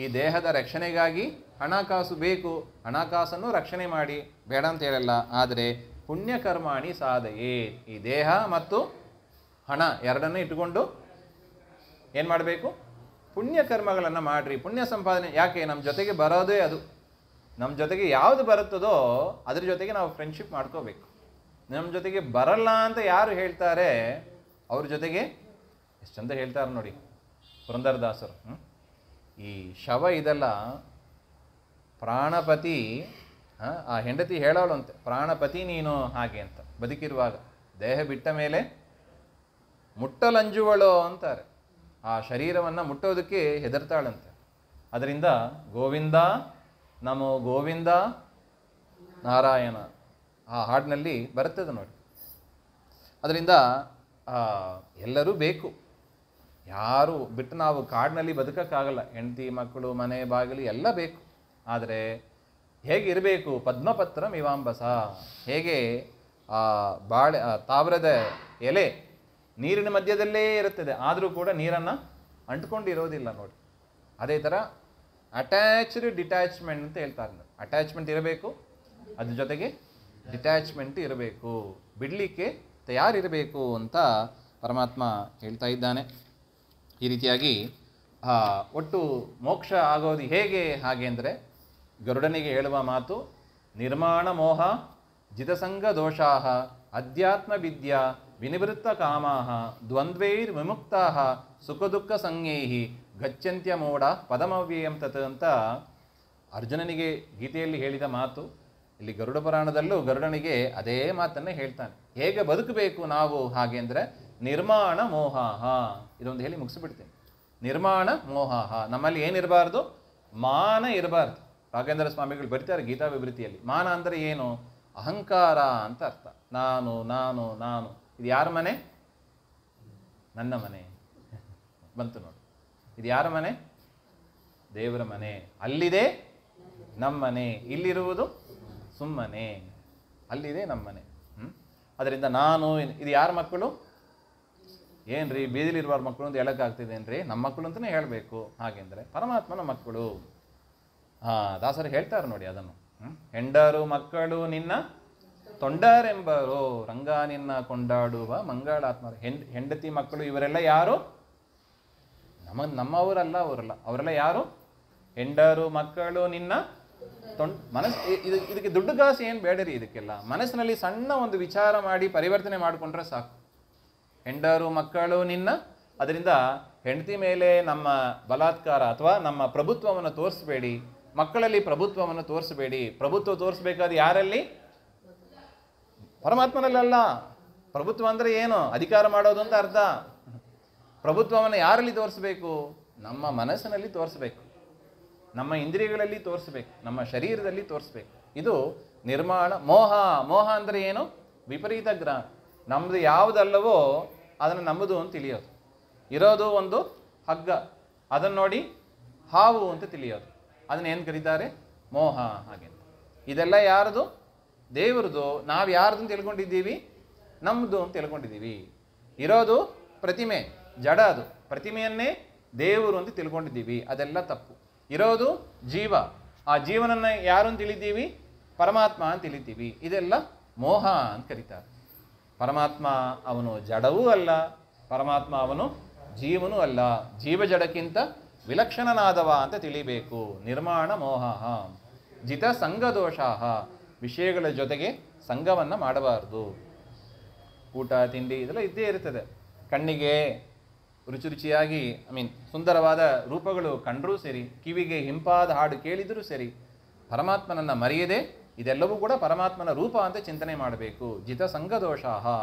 ಈ ದೇಹದ ರಕ್ಷಣೆಗಾಗಿ ಹಣಕಾಸು ಬೇಕು, ಹಣಕಾಸನ್ನು ರಕ್ಷಣೆ ಮಾಡಿ, ಬೇಡ ಅಂತ ಹೇಳಲ್ಲ. ಆದರೆ ಪುಣ್ಯಕರ್ಮಾಣಿ ಸಾಧಯೇ, ಈ ದೇಹ ಮತ್ತು ಹಣ ಎರಡನ್ನೂ ಇಟ್ಟುಕೊಂಡು ಏನು ಮಾಡಬೇಕು? ಪುಣ್ಯಕರ್ಮಗಳನ್ನು ಮಾಡಿರಿ. ಪುಣ್ಯ ಸಂಪಾದನೆ ಯಾಕೆ? ನಮ್ಮ ಜೊತೆಗೆ ಬರೋದೇ ಅದು. ನಮ್ಮ ಜೊತೆಗೆ ಯಾವುದು ಬರುತ್ತದೋ ಅದ್ರ ಜೊತೆಗೆ ನಾವು ಫ್ರೆಂಡ್ಶಿಪ್ ಮಾಡ್ಕೋಬೇಕು. ನಮ್ಮ ಜೊತೆಗೆ ಬರಲ್ಲ ಅಂತ ಯಾರು ಹೇಳ್ತಾರೆ ಅವ್ರ ಜೊತೆಗೆ ಎಷ್ಟು ಚಂದ ಹೇಳ್ತಾರೆ ನೋಡಿ ಪುರಂದರದಾಸರು. ಈ ಶವ ಇದೆಲ್ಲ ಪ್ರಾಣಪತಿ, ಆ ಹೆಂಡತಿ ಹೇಳೋಳಂತೆ, ಪ್ರಾಣಪತಿ ನೀನು ಹಾಗೆ ಅಂತ ಬದುಕಿರುವಾಗ. ದೇಹ ಬಿಟ್ಟ ಮೇಲೆ ಮುಟ್ಟಲಂಜುವಳು ಅಂತಾರೆ. ಆ ಶರೀರವನ್ನು ಮುಟ್ಟೋದಕ್ಕೆ ಹೆದರ್ತಾಳಂತೆ. ಅದರಿಂದ ಗೋವಿಂದ ನಮೋ ಗೋವಿಂದ ನಾರಾಯಣ ಆ ಹಾಡಿನಲ್ಲಿ ಬರುತ್ತದೆ ನೋಡಿ. ಅದರಿಂದ ಎಲ್ಲರೂ ಬೇಕು, ಯಾರು ಬಿಟ್ಟು ನಾವು ಕಾಡಿನಲ್ಲಿ ಬದುಕೋಕ್ಕಾಗಲ್ಲ. ಹೆಂಡತಿ ಮಕ್ಕಳು ಮನೆ ಬಾಗಿಲು ಎಲ್ಲ ಬೇಕು. ಆದರೆ ಹೇಗಿರಬೇಕು? ಪದ್ಮಪತ್ರ ಮಿವಾಂಬಸ, ಹೇಗೆ ತಾವರದ ಎಲೆ ನೀರಿನ ಮಧ್ಯದಲ್ಲೇ ಇರುತ್ತದೆ, ಆದರೂ ಕೂಡ ನೀರನ್ನು ಅಂಟ್ಕೊಂಡಿರೋದಿಲ್ಲ ನೋಡಿ. ಅದೇ ಥರ ಅಟ್ಯಾಚ್ಡ್ ಡಿಟ್ಯಾಚ್ಮೆಂಟ್ ಅಂತ ಹೇಳ್ತಾರೆ. ಅಟ್ಯಾಚ್ಮೆಂಟ್ ಇರಬೇಕು, ಅದ್ರ ಜೊತೆಗೆ ಡಿಟ್ಯಾಚ್ಮೆಂಟ್ ಇರಬೇಕು, ಬಿಡಲಿಕ್ಕೆ ತಯಾರಿರಬೇಕು ಅಂತ ಪರಮಾತ್ಮ ಹೇಳ್ತಾ ಇದ್ದಾನೆ. ಈ ರೀತಿಯಾಗಿ ಒಟ್ಟು ಮೋಕ್ಷ ಆಗೋದು ಹೇಗೆ? ಹಾಗೆ ಅಂದರೆ ಗರುಡನಿಗೆ ಹೇಳುವ ಮಾತು, ನಿರ್ಮಾಣ ಮೋಹ ಜಿತಸಂಗ ದೋಷಾ ಅಧ್ಯಾತ್ಮ ವಿದ್ಯಾ ವಿನಿವೃತ್ತ ಕಾಮಾ ದ್ವಂದ್ವೈರ್ ವಿಮುಕ್ತಾ ಸುಖ ದುಃಖ ಸಂಜ್ಞೈ ಗಚ್ಚಂತ್ಯ ಮೋಡ ಪದಮವ್ಯಯಂ ತತ್ ಅಂತ ಅರ್ಜುನನಿಗೆ ಗೀತೆಯಲ್ಲಿ ಹೇಳಿದ ಮಾತು. ಇಲ್ಲಿ ಗರುಡ ಪುರಾಣದಲ್ಲೂ ಗರುಡನಿಗೆ ಅದೇ ಮಾತನ್ನೇ ಹೇಳ್ತಾನೆ. ಹೇಗೆ ಬದುಕಬೇಕು ನಾವು? ಹಾಗೆ ಅಂದರೆ ನಿರ್ಮಾಣ ಮೋಹಾಹ, ಇದೊಂದು ಹೇಳಿ ಮುಗಿಸ್ಬಿಡ್ತೀನಿ. ನಿರ್ಮಾಣ ಮೋಹಾಹ, ನಮ್ಮಲ್ಲಿ ಏನಿರಬಾರ್ದು? ಮಾನ ಇರಬಾರ್ದು. ರಾಘವೇಂದ್ರ ಸ್ವಾಮಿಗಳು ಬರೀತಾರೆ ಗೀತಾ ವಿವೃತ್ತಿಯಲ್ಲಿ. ಮಾನ ಅಂದರೆ ಏನು? ಅಹಂಕಾರ ಅಂತ ಅರ್ಥ. ನಾನು ನಾನು ನಾನು. ಇದು ಯಾರ ಮನೆ? ನನ್ನ ಮನೆ ಬಂತು ನೋಡಿ. ಇದು ಯಾರ ಮನೆ? ದೇವರ ಮನೆ. ಅಲ್ಲಿದೆ ನಮ್ಮನೆ, ಇಲ್ಲಿರುವುದು ಸುಮ್ಮನೆ, ಅಲ್ಲಿದೆ ನಮ್ಮನೆ. ಅದರಿಂದ ನಾನು, ಇದು ಯಾರ ಮಕ್ಕಳು? ಏನ್ರಿ ಬೀದಿಲಿರುವವ್ರ ಮಕ್ಕಳು ಅಂತ ಹೇಳೋಕ್ಕಾಗ್ತಿದೇನ್ರಿ? ನಮ್ಮ ಮಕ್ಕಳು ಅಂತಲೇ ಹೇಳಬೇಕು. ಹಾಗೆಂದರೆ ಪರಮಾತ್ಮನ ಮಕ್ಕಳು. ದಾಸರು ಹೇಳ್ತಾರೆ ನೋಡಿ ಅದನ್ನು. ಹೆಂಡರು ಮಕ್ಕಳು ನಿನ್ನ ತೊಂಡರೆಂಬರು, ರಂಗ ನಿನ್ನ ಕೊಂಡಾಡುವ ಮಂಗಳಾತ್ಮರು. ಹೆಂಡತಿ ಮಕ್ಕಳು ಇವರೆಲ್ಲ ಯಾರು? ನಮ್ಮವರಲ್ಲ, ಅವರೆಲ್ಲ ಯಾರು? ಹೆಂಡರು ಮಕ್ಕಳು ನಿನ್ನ ಇದಕ್ಕೆ ದುಡ್ಡು ಕಾಸು ಏನು ಬೇಡರಿ. ಇದಕ್ಕೆಲ್ಲ ಮನಸ್ಸಿನಲ್ಲಿ ಸಣ್ಣ ಒಂದು ವಿಚಾರ ಮಾಡಿ ಪರಿವರ್ತನೆ ಮಾಡಿಕೊಂಡ್ರೆ ಸಾಕು. ಹೆಂಡರು ಮಕ್ಕಳು ನಿನ್ನ. ಅದರಿಂದ ಹೆಂಡತಿ ಮೇಲೆ ನಮ್ಮ ಬಲಾತ್ಕಾರ ಅಥವಾ ನಮ್ಮ ಪ್ರಭುತ್ವವನ್ನು ತೋರಿಸಬೇಡಿ. ಮಕ್ಕಳಲ್ಲಿ ಪ್ರಭುತ್ವವನ್ನು ತೋರಿಸಬೇಡಿ. ಪ್ರಭುತ್ವ ತೋರಿಸ್ಬೇಕಾದ್ರೆ ಯಾರಲ್ಲಿ? ಪರಮಾತ್ಮನಲ್ಲ. ಪ್ರಭುತ್ವ ಅಂದರೆ ಏನು? ಅಧಿಕಾರ ಮಾಡೋದು ಅಂತ ಅರ್ಥ. ಪ್ರಭುತ್ವವನ್ನು ಯಾರಲ್ಲಿ ತೋರಿಸ್ಬೇಕು? ನಮ್ಮ ಮನಸ್ಸಿನಲ್ಲಿ ತೋರಿಸ್ಬೇಕು, ನಮ್ಮ ಇಂದ್ರಿಯಗಳಲ್ಲಿ ತೋರಿಸ್ಬೇಕು, ನಮ್ಮ ಶರೀರದಲ್ಲಿ ತೋರಿಸ್ಬೇಕು. ಇದು ನಿರ್ಮಾಣ ಮೋಹ. ಮೋಹ ಅಂದರೆ ಏನು? ವಿಪರೀತ ಗ್ರಹ. ನಮ್ಮದು ಯಾವುದಲ್ಲವೋ ಅದನ್ನು ನಮ್ಮದು ಅಂತ ತಿಳಿಯೋದು. ಇರೋದು ಒಂದು ಹಗ್ಗ, ಅದನ್ನು ನೋಡಿ ಹಾವು ಅಂತ ತಿಳಿಯೋದು. ಅದನ್ನು ಏನು ಕರೀತಾರೆ? ಮೋಹ. ಹಾಗೆ ಇದೆಲ್ಲ ಯಾರದು? ದೇವರದು. ನಾವು ಯಾರ್ದು ಅಂತ ತಿಳ್ಕೊಂಡಿದ್ದೀವಿ? ನಮ್ಮದು ಅಂತ ತಿಳ್ಕೊಂಡಿದ್ದೀವಿ. ಇರೋದು ಪ್ರತಿಮೆ, ಜಡ. ಅದು ಪ್ರತಿಮೆಯನ್ನೇ ದೇವರು ಅಂತ ತಿಳ್ಕೊಂಡಿದ್ದೀವಿ. ಅದೆಲ್ಲ ತಪ್ಪು. ಇರೋದು ಜೀವ. ಆ ಜೀವನನ್ನು ಯಾರು ಅಂತ ತಿಳಿದ್ದೀವಿ? ಪರಮಾತ್ಮ ಅಂತ ತಿಳಿತೀವಿ. ಇದೆಲ್ಲ ಮೋಹ ಅಂತ ಕರೀತಾರೆ. ಪರಮಾತ್ಮ ಅವನು ಜಡವೂ ಅಲ್ಲ, ಪರಮಾತ್ಮ ಅವನು ಜೀವನೂ ಅಲ್ಲ. ಜೀವ ಜಡಕ್ಕಿಂತ ವಿಲಕ್ಷಣನಾದವ ಅಂತ ತಿಳಿಬೇಕು. ನಿರ್ಮಾಣ ಮೋಹ ಜಿತ ಸಂಘದೋಷ, ವಿಷಯಗಳ ಜೊತೆಗೆ ಸಂಘವನ್ನು ಮಾಡಬಾರ್ದು. ಊಟ ತಿಂಡಿ ಇದೆಲ್ಲ ಇದ್ದೇ ಇರ್ತದೆ. ಕಣ್ಣಿಗೆ ರುಚಿ ರುಚಿಯಾಗಿ ಸುಂದರವಾದ ರೂಪಗಳು ಕಂಡರೂ ಸರಿ, ಕಿವಿಗೆ ಹಿಂಪಾದ ಹಾಡು ಕೇಳಿದರೂ ಸರಿ, ಪರಮಾತ್ಮನನ್ನು ಮರೆಯದೆ ಇದೆಲ್ಲವೂ ಕೂಡ ಪರಮಾತ್ಮನ ರೂಪ ಅಂತ ಚಿಂತನೆ ಮಾಡಬೇಕು. ಜಿತ ಸಂಘದೋಷ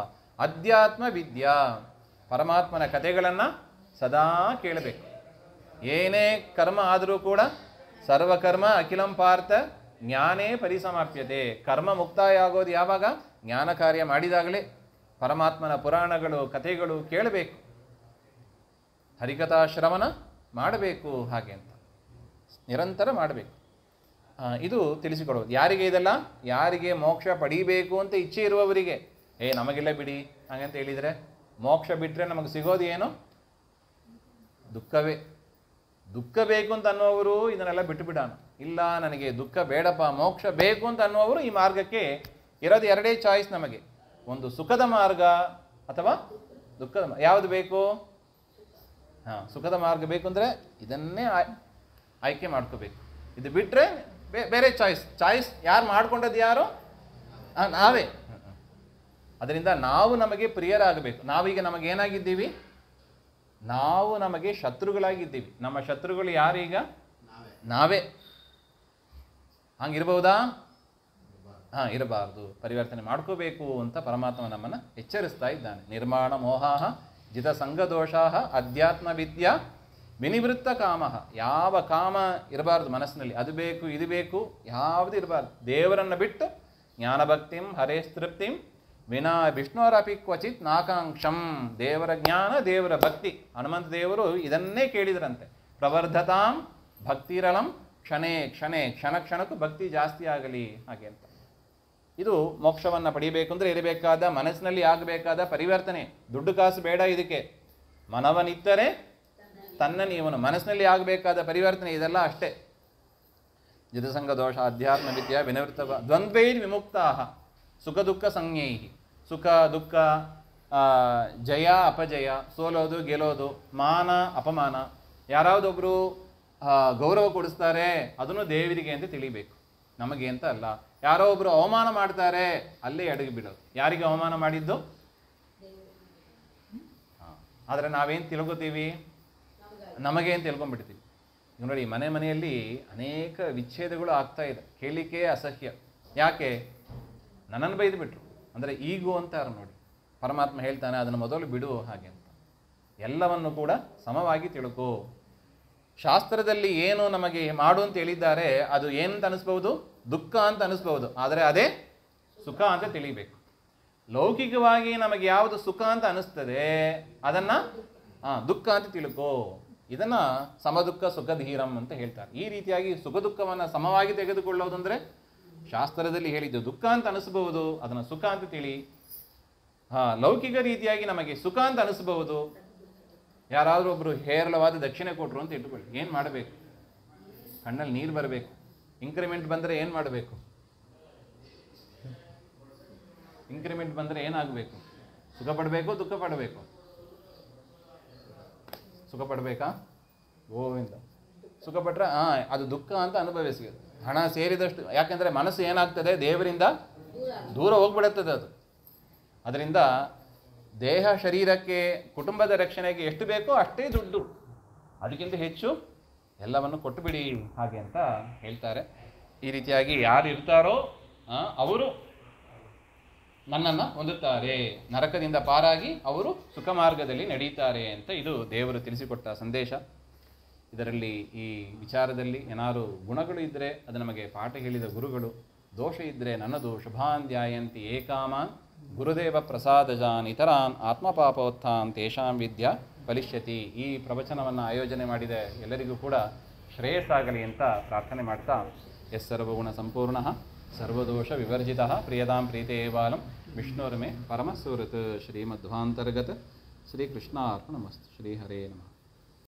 ಅಧ್ಯಾತ್ಮ ವಿದ್ಯಾ, ಪರಮಾತ್ಮನ ಕಥೆಗಳನ್ನು ಸದಾ ಕೇಳಬೇಕು. ಏನೇ ಕರ್ಮ ಆದರೂ ಕೂಡ ಸರ್ವಕರ್ಮ ಅಖಿಲಂ ಪಾರ್ಥ ಜ್ಞಾನೇ ಪರಿಸಮಾಪ್ಯತೆ. ಕರ್ಮ ಮುಕ್ತಾಯ ಆಗೋದು ಯಾವಾಗ? ಜ್ಞಾನ ಕಾರ್ಯ ಮಾಡಿದಾಗಲೇ. ಪರಮಾತ್ಮನ ಪುರಾಣಗಳು ಕಥೆಗಳು ಕೇಳಬೇಕು, ಹರಿಕಥಾ ಶ್ರವಣ ಮಾಡಬೇಕು. ಹಾಗೆ ಅಂತ ನಿರಂತರ ಮಾಡಬೇಕು. ಇದು ತಿಳಿಸಿಕೊಡೋದು. ಯಾರಿಗೆ ಇದೆಲ್ಲ? ಯಾರಿಗೆ ಮೋಕ್ಷ ಪಡೀಬೇಕು ಅಂತ ಇಚ್ಛೆ ಇರುವವರಿಗೆ. ನಮಗೆಲ್ಲ ಬಿಡಿ ಹಾಗಂತ ಹೇಳಿದರೆ ಮೋಕ್ಷ ಬಿಟ್ಟರೆ ನಮಗೆ ಸಿಗೋದು ಏನು? ದುಃಖವೇ. ದುಃಖ ಬೇಕು ಅಂತ ಅನ್ನುವರು ಇದನ್ನೆಲ್ಲ ಬಿಟ್ಟು ಬಿಡೋಣ. ಇಲ್ಲ ನನಗೆ ದುಃಖ ಬೇಡಪ್ಪ, ಮೋಕ್ಷ ಬೇಕು ಅಂತ ಅನ್ನುವರು ಈ ಮಾರ್ಗಕ್ಕೆ ಇರೋದು ಎರಡೇ ಚಾಯ್ಸ್ ನಮಗೆ, ಒಂದು ಸುಖದ ಮಾರ್ಗ ಅಥವಾ ದುಃಖದ ಮಾರ್ಗ. ಯಾವುದು ಬೇಕು? ಸುಖದ ಮಾರ್ಗ ಬೇಕು ಅಂದರೆ ಇದನ್ನೇ ಆಯ್ಕೆ ಮಾಡ್ಕೋಬೇಕು. ಇದು ಬಿಟ್ಟರೆ ಬೇರೆ ಚಾಯ್ಸ್ ಯಾರು ಮಾಡ್ಕೊಂಡದ್ದು ಯಾರು? ನಾವೇ. ಅದರಿಂದ ನಾವು ನಮಗೆ ಪ್ರಿಯರಾಗಬೇಕು. ನಾವೀಗ ನಮಗೇನಾಗಿದ್ದೀವಿ? ನಾವು ನಮಗೆ ಶತ್ರುಗಳಾಗಿದ್ದೀವಿ. ನಮ್ಮ ಶತ್ರುಗಳು ಯಾರೀಗ? ನಾವೇ. ಹಂಗಿರ್ಬಹುದಾ? ಇರಬಾರ್ದು. ಪರಿವರ್ತನೆ ಮಾಡ್ಕೋಬೇಕು ಅಂತ ಪರಮಾತ್ಮ ನಮ್ಮನ್ನು ಎಚ್ಚರಿಸ್ತಾ ಇದ್ದಾನೆ. ನಿರ್ಮಾಣ ಮೋಹಾಹ ಜಿತ ಸಂಘದೋಷಾಹ ಅಧ್ಯಾತ್ಮ ವಿದ್ಯಾ ವಿನಿವೃತ್ತ ಕಾಮಃ. ಯಾವ ಕಾಮ ಇರಬಾರ್ದು ಮನಸ್ಸಿನಲ್ಲಿ, ಅದು ಬೇಕು ಇದು ಬೇಕು ಯಾವುದು ಇರಬಾರ್ದು. ದೇವರನ್ನು ಬಿಟ್ಟು ಜ್ಞಾನಭಕ್ತಿಂ ಹರೇಸ್ತೃಪ್ತಿಂ ವಿನಾ ವಿಷ್ಣುವರಪಿ ಕ್ವಚಿತ್ ನಾಕಾಂಕ್ಷಂ. ದೇವರ ಜ್ಞಾನ, ದೇವರ ಭಕ್ತಿ. ಹನುಮಂತ ದೇವರು ಇದನ್ನೇ ಕೇಳಿದ್ರಂತೆ. ಪ್ರವರ್ಧತಾಂ ಭಕ್ತಿರಳಂ ಕ್ಷಣೇ ಕ್ಷಣೇ, ಕ್ಷಣ ಕ್ಷಣಕ್ಕೂ ಭಕ್ತಿ ಜಾಸ್ತಿ ಆಗಲಿ ಹಾಗೆ ಅಂತ. ಇದು ಮೋಕ್ಷವನ್ನು ಪಡಿಬೇಕು ಅಂದರೆ ಇರಬೇಕಾದ ಮನಸ್ಸಿನಲ್ಲಿ ಆಗಬೇಕಾದ ಪರಿವರ್ತನೆ. ದುಡ್ಡು ಕಾಸು ಬೇಡ ಇದಕ್ಕೆ. ಮನವನಿತ್ತರೆ ತನ್ನ ನೀವನು. ಮನಸ್ಸಿನಲ್ಲಿ ಆಗಬೇಕಾದ ಪರಿವರ್ತನೆ ಇದೆಲ್ಲ ಅಷ್ಟೇ. ಜಿತಸಂಗ ದೋಷ ಅಧ್ಯಾತ್ಮ ವಿದ್ಯಾ ವಿನಿವೃತ್ತ ದ್ವಂದ್ವೈರ್ ವಿಮುಕ್ತಾಹ ಸುಖ ದುಃಖ ಸಂಜ್ಞೈ. ಸುಖ ದುಃಖ, ಜಯ ಅಪಜಯ, ಸೋಲೋದು ಗೆಲ್ಲೋದು, ಮಾನ ಅಪಮಾನ. ಯಾರಾವುದೊಬ್ಬರು ಗೌರವ ಕೊಡಿಸ್ತಾರೆ ಅದನ್ನು ದೇವರಿಗೆ ಅಂತ ತಿಳಿಬೇಕು, ನಮಗೆ ಅಂತ ಅಲ್ಲ. ಯಾರೋ ಒಬ್ಬರು ಅವಮಾನ ಮಾಡ್ತಾರೆ ಅಲ್ಲೇ ಅಡಗಿ ಬಿಡೋದು. ಯಾರಿಗೆ ಅವಮಾನ ಮಾಡಿದ್ದು? ಆದರೆ ನಾವೇನು ತಿಳ್ಕೊತೀವಿ? ನಮಗೆ ಅಂತ ತಿಳ್ಕೊಂಡ್ಬಿಡ್ತೀವಿ. ಈಗ ನೋಡಿ, ಮನೆಯಲ್ಲಿ ಅನೇಕ ವಿಚ್ಛೇದಗಳು ಆಗ್ತಾ ಇದೆ. ಕೇಳಲಿಕ್ಕೆ ಅಸಹ್ಯ. ಯಾಕೆ? ನನ್ನನ್ನು ಬೈದು ಬಿಟ್ರು ಅಂದರೆ ಈಗೋ ಅಂತಾರೆ ನೋಡಿ. ಪರಮಾತ್ಮ ಹೇಳ್ತಾನೆ ಅದನ್ನು ಮೊದಲು ಬಿಡು ಹಾಗೆ ಅಂತ. ಎಲ್ಲವನ್ನು ಕೂಡ ಸಮವಾಗಿ ತಿಳ್ಕೋ. ಶಾಸ್ತ್ರದಲ್ಲಿ ಏನು ನಮಗೆ ಮಾಡು ಅಂತ ಹೇಳಿದ್ದಾರೆ ಅದು ಏನಂತ ಅನಿಸ್ಬಹುದು? ದುಃಖ ಅಂತ ಅನಿಸ್ಬಹುದು. ಆದರೆ ಅದೇ ಸುಖ ಅಂತ ತಿಳಿಬೇಕು. ಲೌಕಿಕವಾಗಿ ನಮಗೆ ಯಾವುದು ಸುಖ ಅಂತ ಅನಿಸ್ತದೆ ಅದನ್ನು ದುಃಖ ಅಂತ ತಿಳ್ಕೋ. ಇದನ್ನು ಸಮದುಃಖ ಸುಖಧೀರಂ ಅಂತ ಹೇಳ್ತಾರೆ. ಈ ರೀತಿಯಾಗಿ ಸುಖ ದುಃಖವನ್ನು ಸಮವಾಗಿ ತೆಗೆದುಕೊಳ್ಳೋದು ಅಂದರೆ ಶಾಸ್ತ್ರದಲ್ಲಿ ಹೇಳಿದ್ದು ದುಃಖ ಅಂತ ಅನಿಸ್ಬಹುದು, ಅದನ್ನು ಸುಖ ಅಂತ ತಿಳಿ. ಲೌಕಿಕ ರೀತಿಯಾಗಿ ನಮಗೆ ಸುಖ ಅಂತ ಅನಿಸ್ಬಹುದು. ಯಾರಾದರೂ ಒಬ್ಬರು ಹೇರಳವಾದ ದಕ್ಷಿಣೆ ಕೊಟ್ಟರು ಅಂತ ಇಟ್ಟುಕೊಳ್ಳಿ, ಏನು ಮಾಡಬೇಕು? ಕಣ್ಣಲ್ಲಿ ನೀರು ಬರಬೇಕು. ಇಂಕ್ರಿಮೆಂಟ್ ಬಂದರೆ ಏನು ಮಾಡಬೇಕು? ಇಂಕ್ರಿಮೆಂಟ್ ಬಂದರೆ ಏನಾಗಬೇಕು? ಸುಖ ಪಡಬೇಕು, ದುಃಖ ಪಡಬೇಕು? ಸುಖ ಪಡಬೇಕಾ? ಗೋವಿಂದ. ಸುಖ ಪಟ್ರೆ ಅದು ದುಃಖ ಅಂತ ಅನುಭವಿಸಿದೆ. ಹಣ ಸೇರಿದಷ್ಟು, ಯಾಕೆಂದರೆ ಮನಸ್ಸು ಏನಾಗ್ತದೆ? ದೇವರಿಂದ ದೂರ ಹೋಗ್ಬಿಡುತ್ತದೆ ಅದು. ಅದರಿಂದ ದೇಹ ಶರೀರಕ್ಕೆ ಕುಟುಂಬದ ರಕ್ಷಣೆಗೆ ಎಷ್ಟು ಬೇಕೋ ಅಷ್ಟೇ ದುಡ್ಡು, ಅದಕ್ಕಿಂತ ಹೆಚ್ಚು ಎಲ್ಲವನ್ನು ಕೊಟ್ಟು ಬಿಡಿ ಹಾಗೆ ಅಂತ ಹೇಳ್ತಾರೆ. ಈ ರೀತಿಯಾಗಿ ಯಾರು ಇರ್ತಾರೋ ಅವರು ನನ್ನನ್ನು ಹೊಂದುತ್ತಾರೆ, ನರಕದಿಂದ ಪಾರಾಗಿ ಅವರು ಸುಖ ಮಾರ್ಗದಲ್ಲಿ ನಡೀತಾರೆ ಅಂತ ಇದು ದೇವರು ತಿಳಿಸಿಕೊಟ್ಟ ಸಂದೇಶ. ಇದರಲ್ಲಿ ಈ ವಿಚಾರದಲ್ಲಿ ಏನಾರು ಗುಣಗಳು ಇದ್ದರೆ ಅದು ನಮಗೆ ಪಾಠ ಹೇಳಿದ ಗುರುಗಳು, ದೋಷ ಇದ್ದರೆ ನನ್ನದು. ಶುಭಾಂಧ್ಯಾಯಂತಿ ಏಕಾಮಾನ್ ಗುರುದೇವ ಪ್ರಸಾದಜಾನ್ ಇತರಾನ್ ಆತ್ಮಪಾಪೋತ್ಥಾನ್ ತೇಷಾಂ ವಿದ್ಯಾ ಫಲಿಷ್ಯತಿ. ಈ ಪ್ರವಚನವನ್ನು ಆಯೋಜನೆ ಮಾಡಿದ ಎಲ್ಲರಿಗೂ ಕೂಡ ಶ್ರೇಯಸ್ಸಾಗಲಿ ಅಂತ ಪ್ರಾರ್ಥನೆ ಮಾಡ್ತಾ, ಎಸ್ ಸರ್ವಗುಣ ಸಂಪೂರ್ಣ ಸರ್ವದೋಷ ವಿವರ್ಜಿತ ಪ್ರಿಯದಾಂ ಪ್ರೀತೇವಾಲಂ ವಿಷ್ಣುರ್ಮೆ ಪರಮಸುರತ್ ಶ್ರೀಮಧ್ವಾಂತರ್ಗತ ಶ್ರೀಕೃಷ್ಣಾರ್ಪಣಮಸ್ತು. ಶ್ರೀ ಹರೇ ನಮಃ.